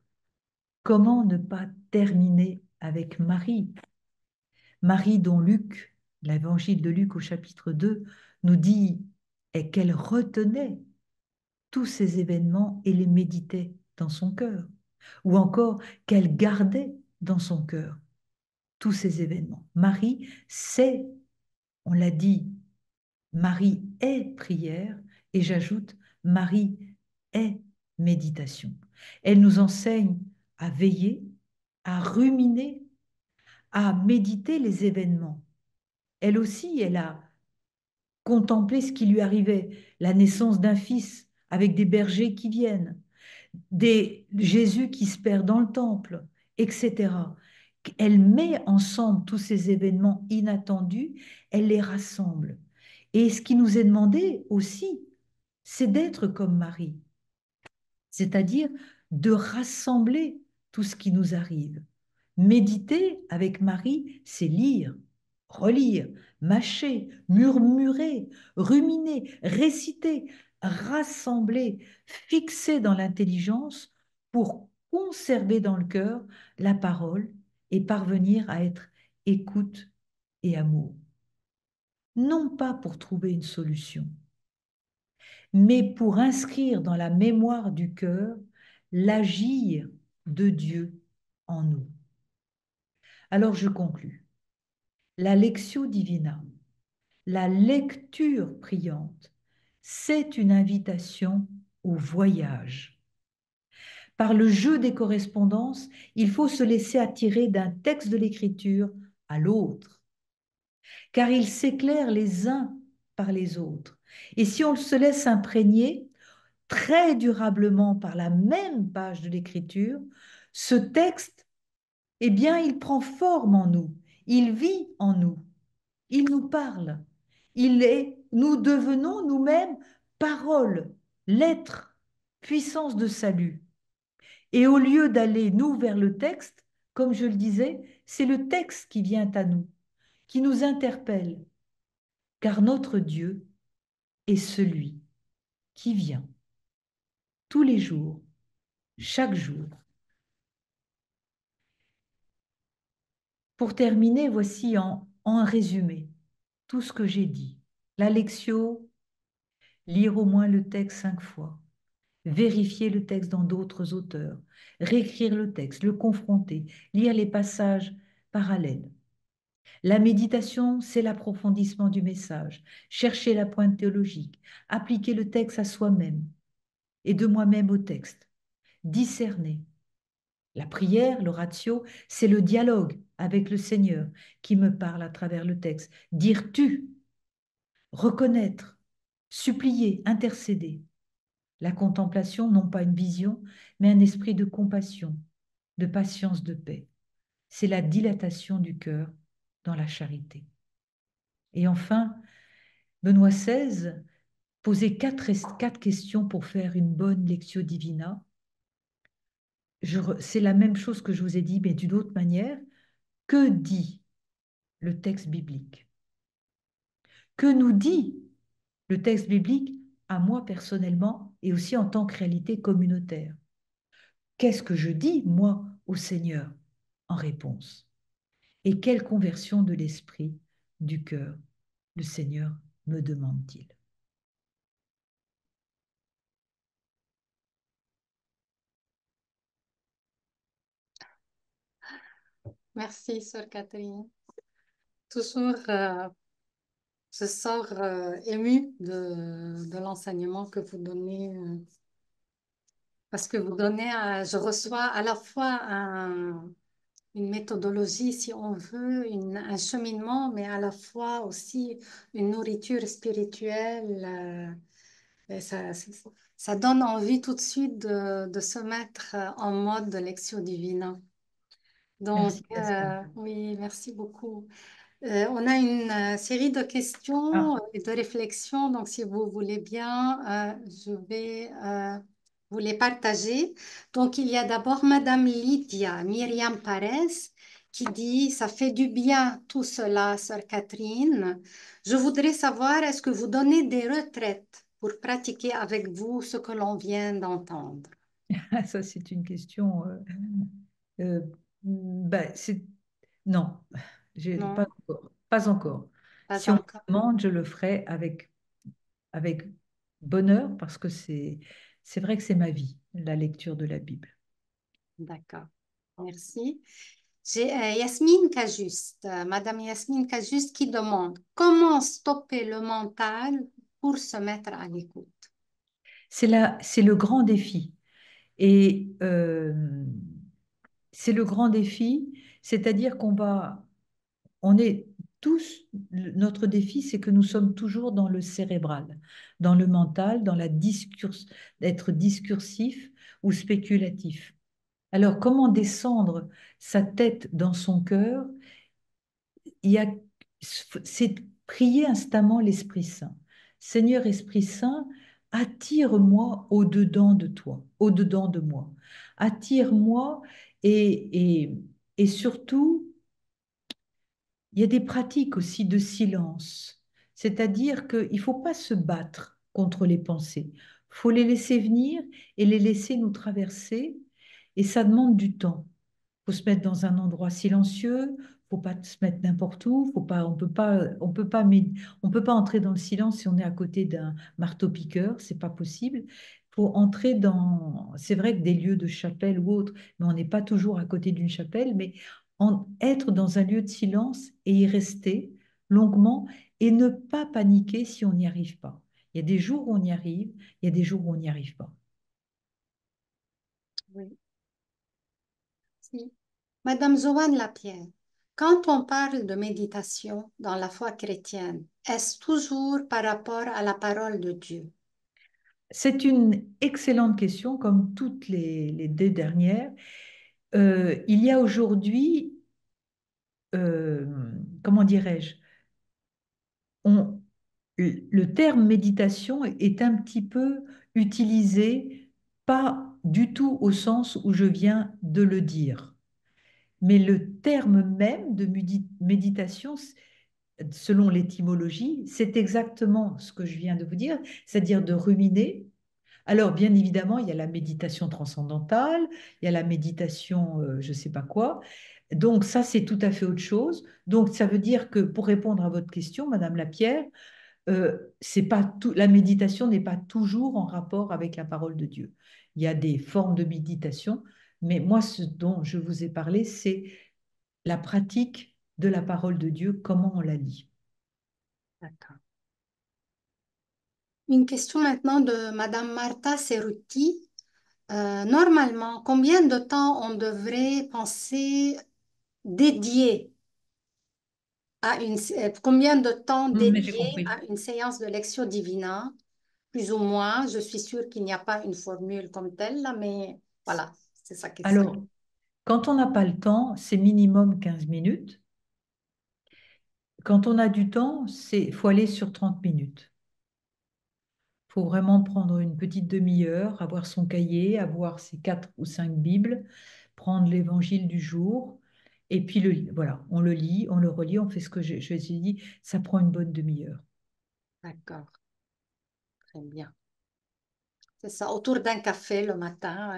comment ne pas terminer avec Marie? Marie dont Luc, l'évangile de Luc au chapitre 2, nous dit qu'elle retenait tous ces événements et les méditait dans son cœur, ou encore qu'elle gardait dans son cœur tous ces événements. Marie, c'est, on l'a dit, Marie est prière, et j'ajoute, Marie est méditation. Elle nous enseigne à veiller, à ruminer, à méditer les événements. Elle aussi, elle a contemplé ce qui lui arrivait, la naissance d'un fils avec des bergers qui viennent, Jésus qui se perd dans le temple, etc. Elle met ensemble tous ces événements inattendus, elle les rassemble. Et ce qui nous est demandé aussi, c'est d'être comme Marie, c'est-à-dire de rassembler tout ce qui nous arrive. Méditer avec Marie, c'est lire, relire, mâcher, murmurer, ruminer, réciter, rassembler, fixer dans l'intelligence pour conserver dans le cœur la parole et parvenir à être écoute et amour. Non pas pour trouver une solution, mais pour inscrire dans la mémoire du cœur l'agir de Dieu en nous. Alors je conclus. La lectio divina, la lecture priante, c'est une invitation au voyage. Par le jeu des correspondances, il faut se laisser attirer d'un texte de l'Écriture à l'autre, car ils s'éclairent les uns par les autres. Et si on se laisse imprégner très durablement par la même page de l'Écriture, ce texte, eh bien, il prend forme en nous, il vit en nous. Il nous parle. Nous devenons nous-mêmes parole, lettre, puissance de salut. Et au lieu d'aller, nous, vers le texte, comme je le disais, c'est le texte qui vient à nous, qui nous interpelle, car notre Dieu est celui qui vient tous les jours, chaque jour. Pour terminer, voici en résumé tout ce que j'ai dit. La lectio, lire au moins le texte 5 fois. Vérifier le texte dans d'autres auteurs, réécrire le texte, le confronter, lire les passages parallèles. La méditation, c'est l'approfondissement du message, chercher la pointe théologique, appliquer le texte à soi-même et de moi-même au texte, discerner. La prière, l'oratio, c'est le dialogue avec le Seigneur qui me parle à travers le texte. Dire tu, reconnaître, supplier, intercéder. La contemplation, non pas une vision, mais un esprit de compassion, de patience, de paix. C'est la dilatation du cœur dans la charité. Et enfin, Benoît XVI posait quatre questions pour faire une bonne lectio divina. C'est la même chose que je vous ai dit, mais d'une autre manière. Que dit le texte biblique? Que nous dit le texte biblique à moi personnellement et aussi en tant que réalité communautaire? Qu'est-ce que je dis, moi, au Seigneur en réponse? Et quelle conversion de l'esprit, du cœur, le Seigneur me demande-t-il? Merci, Sœur Catherine. Toujours, je sors émue de l'enseignement que vous donnez, parce que vous donnez, je reçois à la fois une méthodologie, si on veut, un cheminement, mais à la fois aussi une nourriture spirituelle. Et ça donne envie tout de suite de se mettre en mode lectio divina. Donc, Merci, Pascal. oui, merci beaucoup. On a une série de Ah, questions et de réflexions. Donc, si vous voulez bien, je vais vous les partager. Donc, il y a d'abord Madame Lydia Myriam Parès qui dit, ça fait du bien tout cela, Sœur Catherine. Je voudrais savoir, est-ce que vous donnez des retraites pour pratiquer avec vous ce que l'on vient d'entendre? ça, c'est une question. Euh, ben, non, pas Non, encore. Pas encore. pas Si on me encore. demande, je le ferai avec bonheur parce que c'est vrai que c'est ma vie, la lecture de la Bible. D'accord. Merci. J'ai Yasmine Cajuste, Madame Yasmine Cajuste qui demande comment stopper le mental pour se mettre à l'écoute. C'est le grand défi. Et c'est le grand défi, c'est-à-dire on est tous, notre défi, c'est que nous sommes toujours dans le cérébral, dans le mental, dans d'être discursif ou spéculatif. Alors, comment descendre sa tête dans son cœur? Il y a, c'est prier instamment l'Esprit Saint. Seigneur Esprit Saint, attire-moi au-dedans de toi, au-dedans de moi. Attire-moi et surtout, il y a des pratiques aussi de silence. C'est-à-dire qu'il ne faut pas se battre contre les pensées. Il faut les laisser venir et les laisser nous traverser. Et ça demande du temps. Il faut se mettre dans un endroit silencieux. Faut pas se mettre n'importe où. Faut pas, on peut pas entrer dans le silence si on est à côté d'un marteau-piqueur. C'est pas possible. Faut entrer dans, c'est vrai que des lieux de chapelle ou autres, mais on n'est pas toujours à côté d'une chapelle, mais être dans un lieu de silence et y rester longuement et ne pas paniquer si on n'y arrive pas. Il y a des jours où on y arrive, il y a des jours où on n'y arrive pas. Oui. Si. Madame Zoane Lapierre, quand on parle de méditation dans la foi chrétienne, est-ce toujours par rapport à la parole de Dieu? C'est une excellente question, comme toutes les deux dernières. Il y a aujourd'hui, euh, comment dirais-je, on, le terme méditation est un petit peu utilisé, pas du tout au sens où je viens de le dire. Mais le terme même de méditation, selon l'étymologie, c'est exactement ce que je viens de vous dire, c'est-à-dire de ruminer. Alors, bien évidemment, il y a la méditation transcendantale, il y a la méditation, je ne sais pas quoi. Donc, ça, c'est tout à fait autre chose. Donc, ça veut dire que pour répondre à votre question, Madame Lapierre, c'est pas tout, la méditation n'est pas toujours en rapport avec la parole de Dieu. Il y a des formes de méditation, mais moi, ce dont je vous ai parlé, c'est la pratique de la parole de Dieu, comment on la lit. D'accord. Une question maintenant de Madame Martha Cerruti. Normalement, combien de temps on devrait penser dédier combien de temps Mais j'ai dédier compris. à une séance de Lectio Divina? Plus ou moins, je suis sûre qu'il n'y a pas une formule comme telle, là, mais voilà, c'est sa question. Alors, quand on n'a pas le temps, c'est minimum 15 minutes. Quand on a du temps, c'est faut aller sur 30 minutes. Il faut vraiment prendre une petite demi-heure, avoir son cahier, avoir ses 4 ou 5 Bibles, prendre l'évangile du jour, et puis voilà, on le lit, on le relit, on fait ce que je vous ai dit, ça prend une bonne demi-heure. D'accord, très bien. C'est ça, autour d'un café le matin.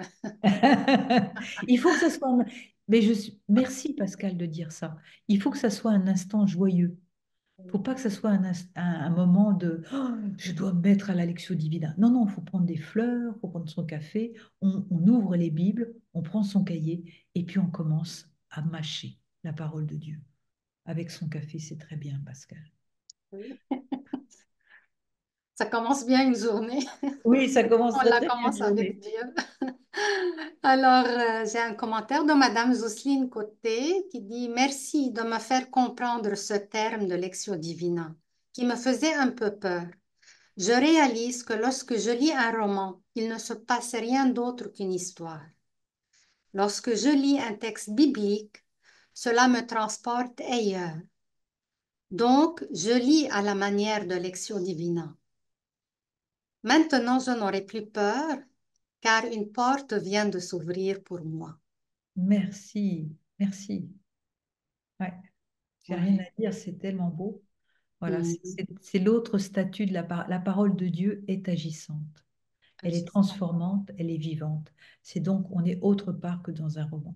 Il faut que ça soit... Mais merci Pascal de dire ça. Il faut que ça soit un instant joyeux. Faut pas que ça soit un moment de oh, je dois me mettre à la Lectio Divina. Non, non, il faut prendre des fleurs, il faut prendre son café, on ouvre les Bibles, on prend son cahier et puis on commence à mâcher la parole de Dieu. Avec son café, c'est très bien, Pascal. Oui. Ça commence bien une journée. Oui, ça commence On très la très bien commence une avec journée. Dieu. Alors, j'ai un commentaire de Madame Jocelyne Côté qui dit: Merci de me faire comprendre ce terme de Lectio Divina qui me faisait un peu peur. Je réalise que lorsque je lis un roman, il ne se passe rien d'autre qu'une histoire. Lorsque je lis un texte biblique, cela me transporte ailleurs. Donc, je lis à la manière de Lectio Divina. Maintenant, je n'aurai plus peur car une porte vient de s'ouvrir pour moi. Merci, merci. Ouais, j'ai rien à Ouais. dire, c'est tellement beau. Voilà, Mhm. c'est l'autre statut de la parole de Dieu est agissante. Elle est Agissant. transformante, elle est vivante. C'est donc, on est autre part que dans un roman.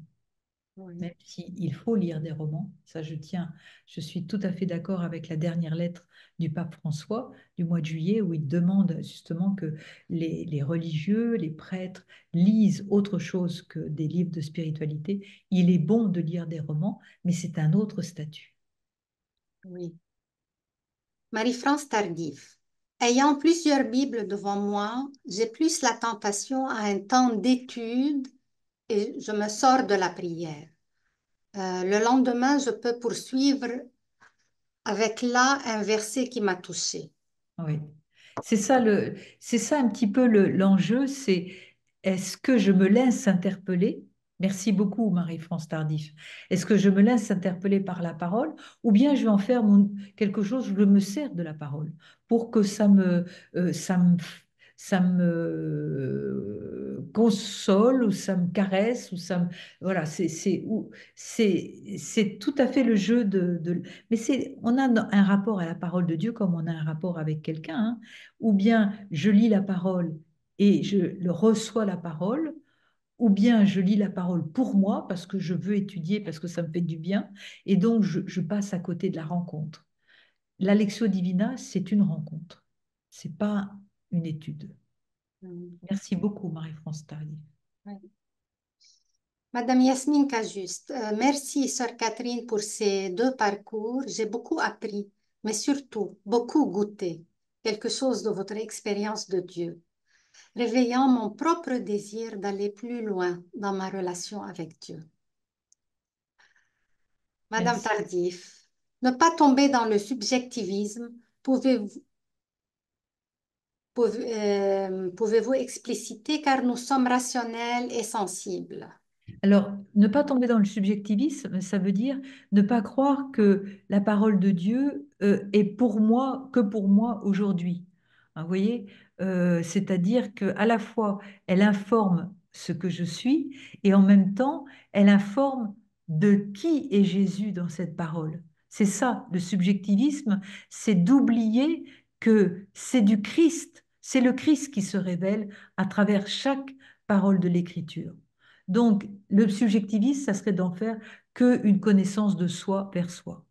Oui, Même s'il faut lire des romans, ça je tiens, je suis tout à fait d'accord avec la dernière lettre du pape François du mois de juillet où il demande justement que les religieux, les prêtres lisent autre chose que des livres de spiritualité. Il est bon de lire des romans, mais c'est un autre statut. oui. Marie-France Tardif. Ayant plusieurs Bibles devant moi, j'ai plus la tentation à un temps d'étude et je me sors de la prière. Le lendemain, je peux poursuivre avec là un verset qui m'a touché. Oui. C'est ça un petit peu l'enjeu, c'est est-ce que je me laisse interpeller Merci beaucoup, Marie-France Tardif. Est-ce que je me laisse interpeller par la parole ou bien je vais en faire quelque chose, je me sers de la parole pour que ça me console ou ça me caresse ou voilà, c'est tout à fait le jeu mais on a un rapport à la parole de Dieu comme on a un rapport avec quelqu'un, hein. Ou bien je lis la parole et je le reçois la parole, ou bien je lis la parole pour moi parce que je veux étudier, parce que ça me fait du bien, et donc je passe à côté de la rencontre. La Lectio Divina, c'est une rencontre, c'est pas une étude. Mm. Merci beaucoup, Marie-France Tardy. Ouais. Madame Yasmine Cajuste, merci, Sœur Catherine, pour ces deux parcours. J'ai beaucoup appris, mais surtout beaucoup goûté quelque chose de votre expérience de Dieu, réveillant mon propre désir d'aller plus loin dans ma relation avec Dieu. Madame Merci. Tardif, ne pas tomber dans le subjectivisme, pouvez-vous expliciter car nous sommes rationnels et sensibles. Alors, ne pas tomber dans le subjectivisme, ça veut dire ne pas croire que la parole de Dieu est pour moi, que pour moi aujourd'hui. Hein, vous voyez. C'est-à-dire qu'à la fois, elle informe ce que je suis et en même temps, elle informe de qui est Jésus dans cette parole. C'est ça, le subjectivisme, c'est d'oublier que c'est du Christ, c'est le Christ qui se révèle à travers chaque parole de l'Écriture. Donc, le subjectivisme, ça serait d'en faire qu'une connaissance de soi vers soi.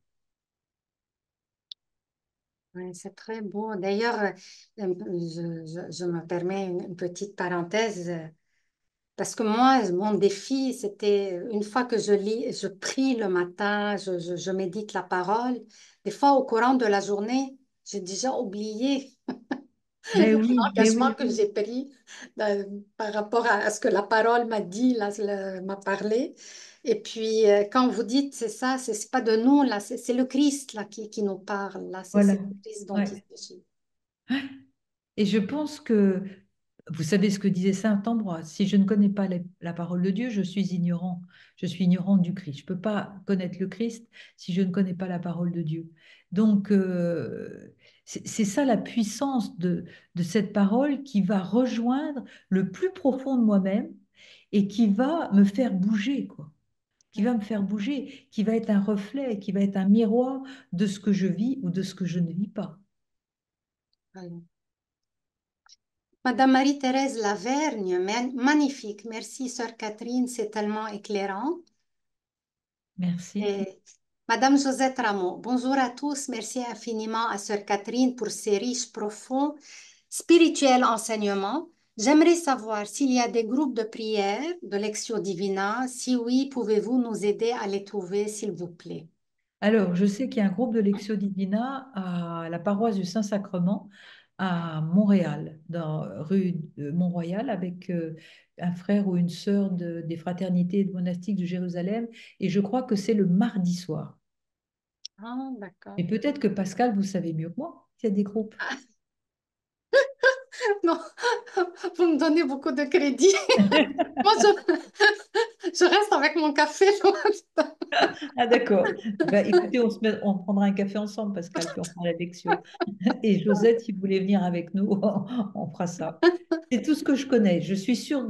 Ouais, c'est très beau. D'ailleurs, je me permets une petite parenthèse. Parce que moi, mon défi, c'était une fois que je lis, je prie le matin, je médite la parole. Des fois, au courant de la journée, j'ai déjà oublié Mais l'engagement oui, que j'ai pris par rapport à ce que la parole m'a dit, là, m'a parlé. Et puis, quand vous dites, c'est ça, c'est pas de nous, là, c'est le Christ là, qui nous parle, là, c'est voilà. le Christ dont il Ouais. s'agit. Et je pense que, vous savez ce que disait saint Ambroise, si je ne connais pas la parole de Dieu, je suis ignorant. Je suis ignorant du Christ. Je ne peux pas connaître le Christ si je ne connais pas la parole de Dieu. Donc, c'est ça la puissance de cette parole qui va rejoindre le plus profond de moi-même et qui va me faire bouger, quoi. Qui va me faire bouger, qui va être un reflet, qui va être un miroir de ce que je vis ou de ce que je ne vis pas. Voilà. Madame Marie-Thérèse Lavergne, magnifique. Merci, Sœur Catherine, c'est tellement éclairant. Merci. Et Madame Josette Rameau, bonjour à tous. Merci infiniment à Sœur Catherine pour ces riches, profonds, spirituels enseignements. J'aimerais savoir s'il y a des groupes de prière de Lectio Divina. Si oui, pouvez-vous nous aider à les trouver, s'il vous plaît? Alors, je sais qu'il y a un groupe de Lectio Divina à la paroisse du Saint-Sacrement à Montréal, dans rue de Mont-Royal, avec un frère ou une sœur des fraternités monastiques de Jérusalem. Et je crois que c'est le mardi soir. Ah, d'accord. Et peut-être que Pascal, vous savez mieux que moi s'il y a des groupes. Non, vous me donnez beaucoup de crédit. Moi, je reste avec mon café. Ah d'accord. Ben, écoutez, on prendra un café ensemble, Pascal, puis on fera la lecture. Et Josette, si vous voulez venir avec nous, on fera ça. C'est tout ce que je connais. Je suis sûre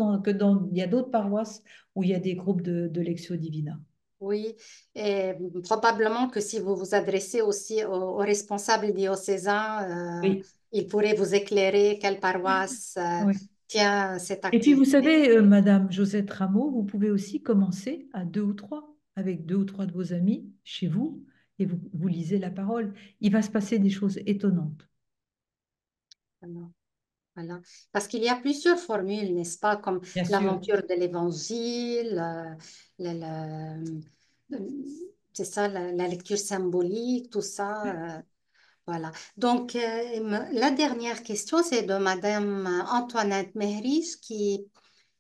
il y a d'autres paroisses où il y a des groupes de Lectio Divina. Oui, et probablement que si vous vous adressez aussi aux responsables diocésains, Oui, ils pourraient vous éclairer quelle paroisse oui. tient cette Et puis, vous activité. savez, Madame Josette Rameau, vous pouvez aussi commencer à deux ou trois, avec deux ou trois de vos amis chez vous, et vous lisez la parole. Il va se passer des choses étonnantes. Voilà. Voilà. Parce qu'il y a plusieurs formules, n'est-ce pas, comme Bien sûr. l'aventure de l'Évangile, le- c'est ça, la lecture symbolique, tout ça. Voilà. Donc, la dernière question, c'est de Madame Antoinette Mehrich qui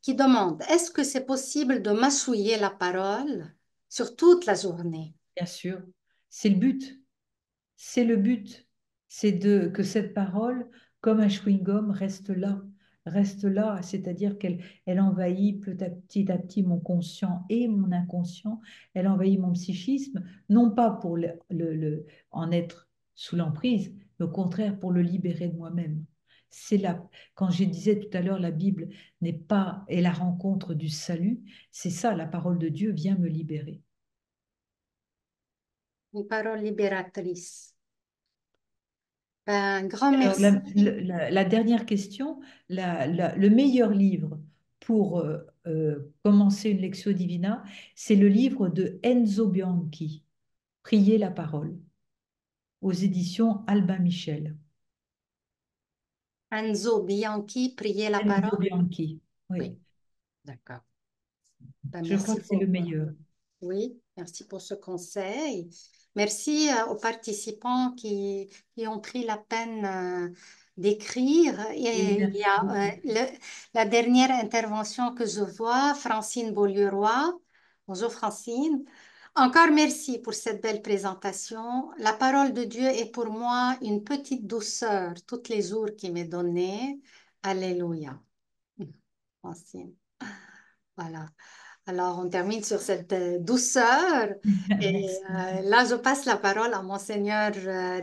demande, est-ce que c'est possible de mâchouiller la parole sur toute la journée? Bien sûr. C'est le but. C'est le but. C'est que cette parole, comme un chewing-gum, reste là. reste là, c'est-à-dire qu'elle envahit petit à petit mon conscient et mon inconscient, elle envahit mon psychisme, non pas pour en être sous l'emprise, mais au contraire pour le libérer de moi-même. C'est là, quand je disais tout à l'heure, la Bible est la rencontre du salut, c'est ça, la parole de Dieu vient me libérer. Une parole libératrice. Un grand Alors, merci. la dernière question, le meilleur livre pour commencer une Lectio Divina, c'est le livre de Enzo Bianchi, Prier la parole, aux éditions Albin Michel. Enzo Bianchi, priez la Enzo parole. Bianchi, oui, Oui, d'accord. Ben, je crois merci que c'est le pour, meilleur. oui, merci pour ce conseil. Merci aux participants qui ont pris la peine d'écrire. Et Et il y merci a beaucoup. la dernière intervention que je vois, Francine Beaulieu-Roy. Bonjour Francine. Encore merci pour cette belle présentation. La parole de Dieu est pour moi une petite douceur tous les jours qui m'est donnée. Alléluia. Francine. Voilà. Alors, on termine sur cette douceur. Et Merci. là, je passe la parole à Monseigneur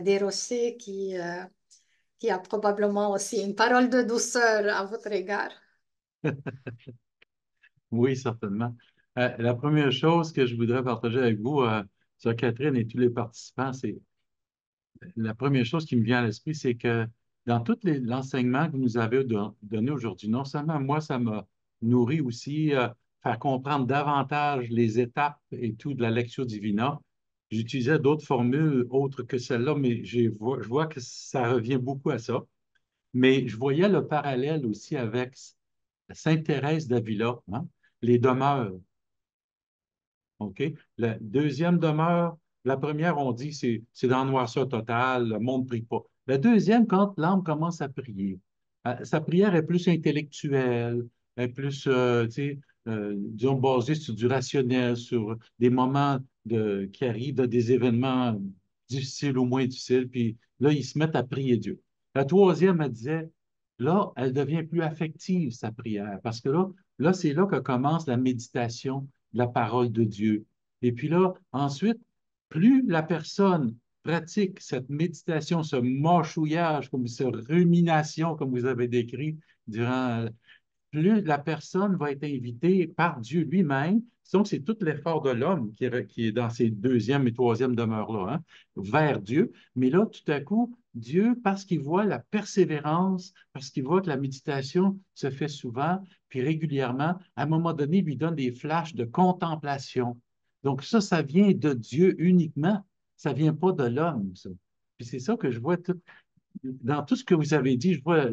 Desrochers qui a probablement aussi une parole de douceur à votre égard. Oui, certainement. La première chose que je voudrais partager avec vous, sur Catherine et tous les participants, c'est la première chose qui me vient à l'esprit, c'est que dans tout l'enseignement que vous nous avez donné aujourd'hui, non seulement moi, ça m'a nourri aussi, faire comprendre davantage les étapes et tout de la Lectio Divina. J'utilisais d'autres formules autres que celle-là, mais je vois que ça revient beaucoup à ça. Mais je voyais le parallèle aussi avec Sainte Thérèse d'Avila, hein, les demeures. OK? La deuxième demeure, la première, on dit, c'est dans le noirceur total, le monde ne prie pas. La deuxième, quand l'âme commence à prier, sa prière est plus intellectuelle, est plus, tu sais, disons, basée sur du rationnel, sur des moments qui arrivent, des événements difficiles ou moins difficiles, puis là, ils se mettent à prier Dieu. La troisième, elle disait, là, elle devient plus affective, sa prière, parce que là, c'est là que commence la méditation de la parole de Dieu. Et puis là, ensuite, plus la personne pratique cette méditation, ce mâchouillage, comme cette rumination, comme vous avez décrit durant, plus la personne va être invitée par Dieu lui-même. Donc, c'est tout l'effort de l'homme qui est dans ces deuxième et troisième demeures-là, hein, vers Dieu. Mais là, tout à coup, Dieu, parce qu'il voit la persévérance, parce qu'il voit que la méditation se fait souvent, puis régulièrement, à un moment donné, il lui donne des flashs de contemplation. Donc, ça vient de Dieu uniquement. Ça ne vient pas de l'homme, ça. Puis c'est ça que je vois dans tout ce que vous avez dit, je vois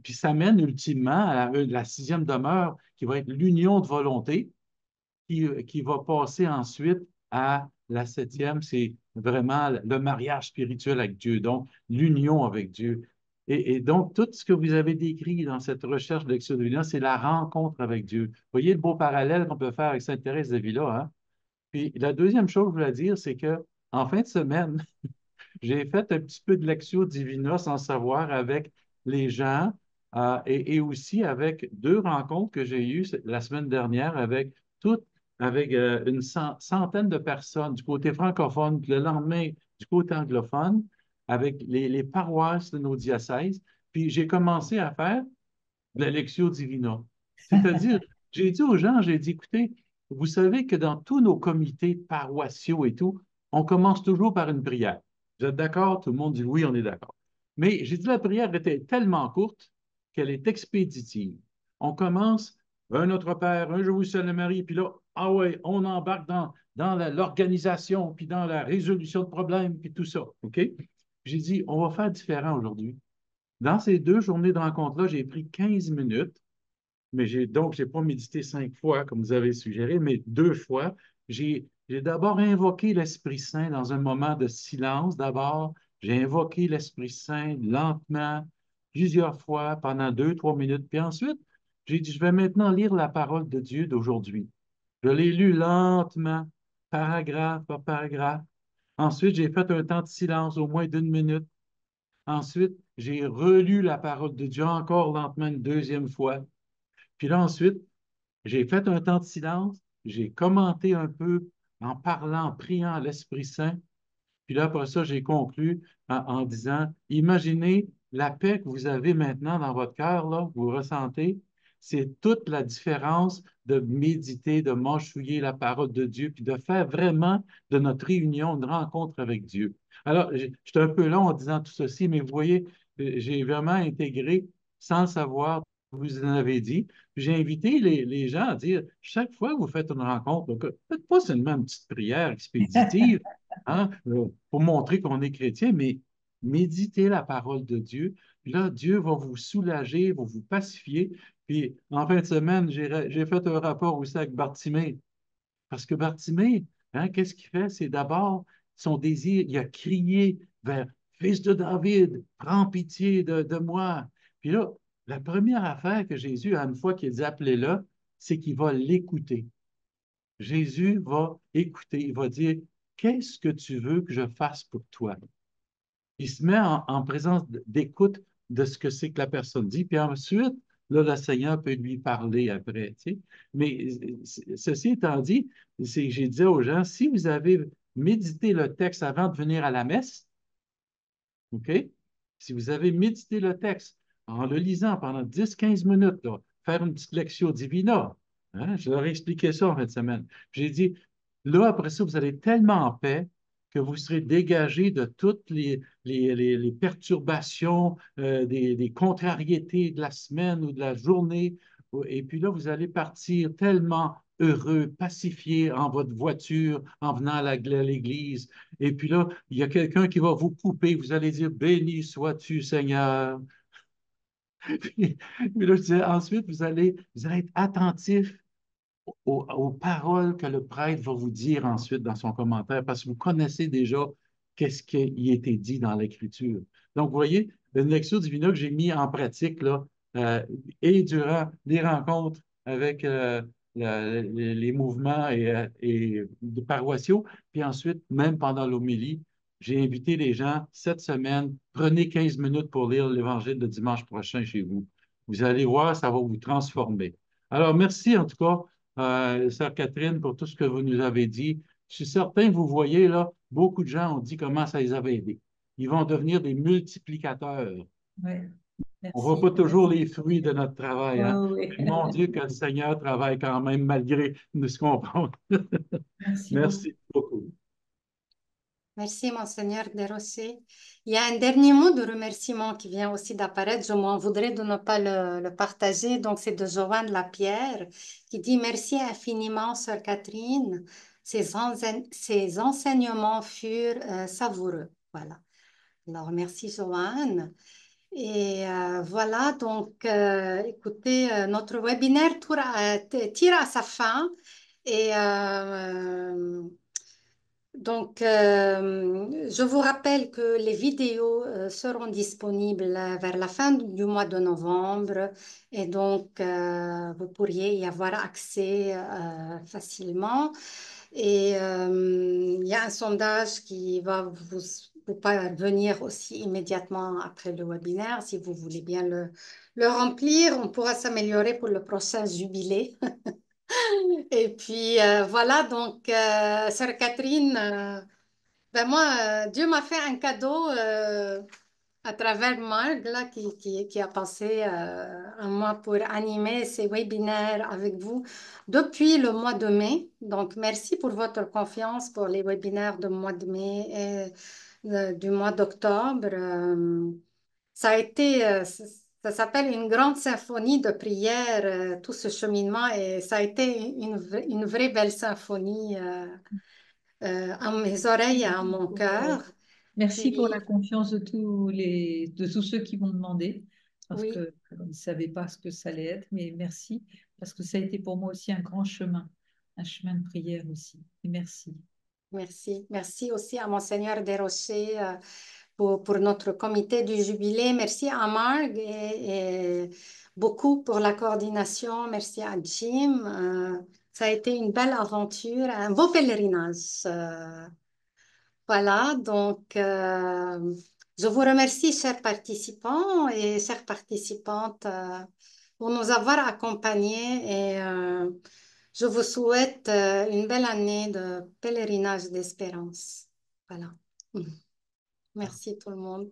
puis ça mène ultimement à la sixième demeure qui va être l'union de volonté, qui va passer ensuite à la septième, c'est vraiment le mariage spirituel avec Dieu, donc l'union avec Dieu. Et donc, tout ce que vous avez décrit dans cette recherche de Lectio Divina, c'est la rencontre avec Dieu. Vous voyez le beau parallèle qu'on peut faire avec Sainte Thérèse de Villa, hein? Puis la deuxième chose que je voulais dire, c'est que en fin de semaine, j'ai fait un petit peu de Lectio Divina sans savoir avec les gens et aussi avec deux rencontres que j'ai eues la semaine dernière avec une centaine de personnes du côté francophone, puis le lendemain du côté anglophone, avec les paroisses de nos diocèses. Puis j'ai commencé à faire de la Lectio Divina. C'est-à-dire, j'ai dit aux gens, j'ai dit, écoutez, vous savez que dans tous nos comités paroissiaux et tout, on commence toujours par une prière. Vous êtes d'accord? Tout le monde dit oui, on est d'accord. Mais j'ai dit, la prière était tellement courte qu'elle est expéditive. On commence, un Notre Père, un Je vous salue Marie, puis là, ah ouais, on embarque dans l'organisation, puis dans la résolution de problèmes, puis tout ça. OK? J'ai dit, on va faire différent aujourd'hui. Dans ces deux journées de rencontre-là, j'ai pris 15 minutes, mais j'ai pas médité 5 fois, comme vous avez suggéré, mais 2 fois. J'ai d'abord invoqué l'Esprit Saint dans un moment de silence. D'abord, j'ai invoqué l'Esprit Saint lentement, plusieurs fois, pendant 2, 3 minutes. Puis ensuite, j'ai dit, je vais maintenant lire la parole de Dieu d'aujourd'hui. Je l'ai lu lentement, paragraphe par paragraphe. Ensuite, j'ai fait un temps de silence, au moins d'1 minute. Ensuite, j'ai relu la parole de Dieu encore lentement une deuxième fois. Puis là, ensuite, j'ai fait un temps de silence, j'ai commenté un peu en parlant, en priant à l'Esprit Saint. Puis là, après ça, j'ai conclu en disant, imaginez la paix que vous avez maintenant dans votre cœur, là, vous ressentez, c'est toute la différence de méditer, de mâchouiller la parole de Dieu, puis de faire vraiment de notre réunion une rencontre avec Dieu. Alors, j'étais un peu long en disant tout ceci, mais vous voyez, j'ai vraiment intégré, sans le savoir, vous en avez dit. J'ai invité les gens à dire, chaque fois que vous faites une rencontre, faites pas seulement une petite prière expéditive, hein, pour montrer qu'on est chrétien, mais méditez la parole de Dieu. Puis là, Dieu va vous soulager, va vous pacifier. Puis en fin de semaine, j'ai fait un rapport aussi avec Bartimée. Parce que Bartimée, hein, qu'est-ce qu'il fait? C'est d'abord son désir, il a crié vers Fils de David, prends pitié de moi. Puis là, la première affaire que Jésus a une fois qu'il dit appelez-le, c'est qu'il va l'écouter. Jésus va écouter, il va dire, qu'est-ce que tu veux que je fasse pour toi? Il se met en présence d'écoute de ce que c'est que la personne dit, puis ensuite, là, le Seigneur peut lui parler après, tu sais. Mais ceci étant dit, c'est que j'ai dit aux gens, si vous avez médité le texte avant de venir à la messe, OK? Si vous avez médité le texte en le lisant pendant 10-15 minutes, là, faire une petite lectio divina, hein, je leur ai expliqué ça en fin de semaine. J'ai dit, là, après ça, vous allez tellement en paix que vous serez dégagé de toutes les perturbations, des contrariétés de la semaine ou de la journée. Et puis là, vous allez partir tellement heureux, pacifié en votre voiture, en venant à l'église. Et puis là, il y a quelqu'un qui va vous couper. Vous allez dire, béni sois-tu, Seigneur. Puis là, je disais, ensuite, vous allez être attentif aux paroles que le prêtre va vous dire ensuite dans son commentaire, parce que vous connaissez déjà qu'est-ce qui a été dit dans l'Écriture. Donc, vous voyez, une lecture divina que j'ai mis en pratique là, euh, et durant les rencontres avec les mouvements et de paroissiaux, puis ensuite, même pendant l'homélie, j'ai invité les gens cette semaine, prenez 15 minutes pour lire l'Évangile de dimanche prochain chez vous. Vous allez voir, ça va vous transformer. Alors, merci en tout cas Sœur Catherine, pour tout ce que vous nous avez dit. Je suis certain que vous voyez là, beaucoup de gens ont dit comment ça les avait aidés. Ils vont devenir des multiplicateurs. Ouais, On ne voit merci. pas toujours les fruits de notre travail, Ouais, hein? ouais. Mais mon Dieu, que le Seigneur travaille quand même malgré ce qu'on prend. Merci beaucoup. Merci beaucoup. Merci, Monseigneur Desrosiers. Il y a un dernier mot de remerciement qui vient aussi d'apparaître. Je m'en voudrais de ne pas le partager. Donc, c'est de Joanne Lapierre qui dit merci infiniment, Sœur Catherine. Ces enseignements furent savoureux. Voilà. Alors, merci, Joanne. Et voilà, donc, écoutez, notre webinaire tire à sa fin. Et donc, je vous rappelle que les vidéos seront disponibles vers la fin du mois de novembre et donc vous pourriez y avoir accès facilement. Et il y a un sondage qui va vous parvenir aussi immédiatement après le webinaire. Si vous voulez bien le remplir, on pourra s'améliorer pour le prochain jubilé. Et puis voilà, donc, Sœur Catherine, ben moi, Dieu m'a fait un cadeau à travers Marc, là, qui a pensé à moi pour animer ces webinaires avec vous depuis le mois de mai. Donc, merci pour votre confiance pour les webinaires du mois de mai et du mois d'octobre. Ça a été, ça s'appelle une grande symphonie de prière, tout ce cheminement, et ça a été une vraie belle symphonie à mes oreilles et à mon cœur. Merci pour la Puis, confiance de tous ceux qui m'ont demandé, parce oui, qu'ils ne savaient pas ce que ça allait être, mais merci, parce que ça a été pour moi aussi un grand chemin, un chemin de prière aussi. Et merci. merci. Merci aussi à Monseigneur Desrochers pour notre comité du jubilé. Merci à Marc et beaucoup pour la coordination. Merci à Jim. Ça a été une belle aventure, un beau pèlerinage. Voilà, donc Je vous remercie, chers participants et chères participantes, pour nous avoir accompagnés et je vous souhaite une belle année de pèlerinage d'espérance. Voilà. Merci tout le monde.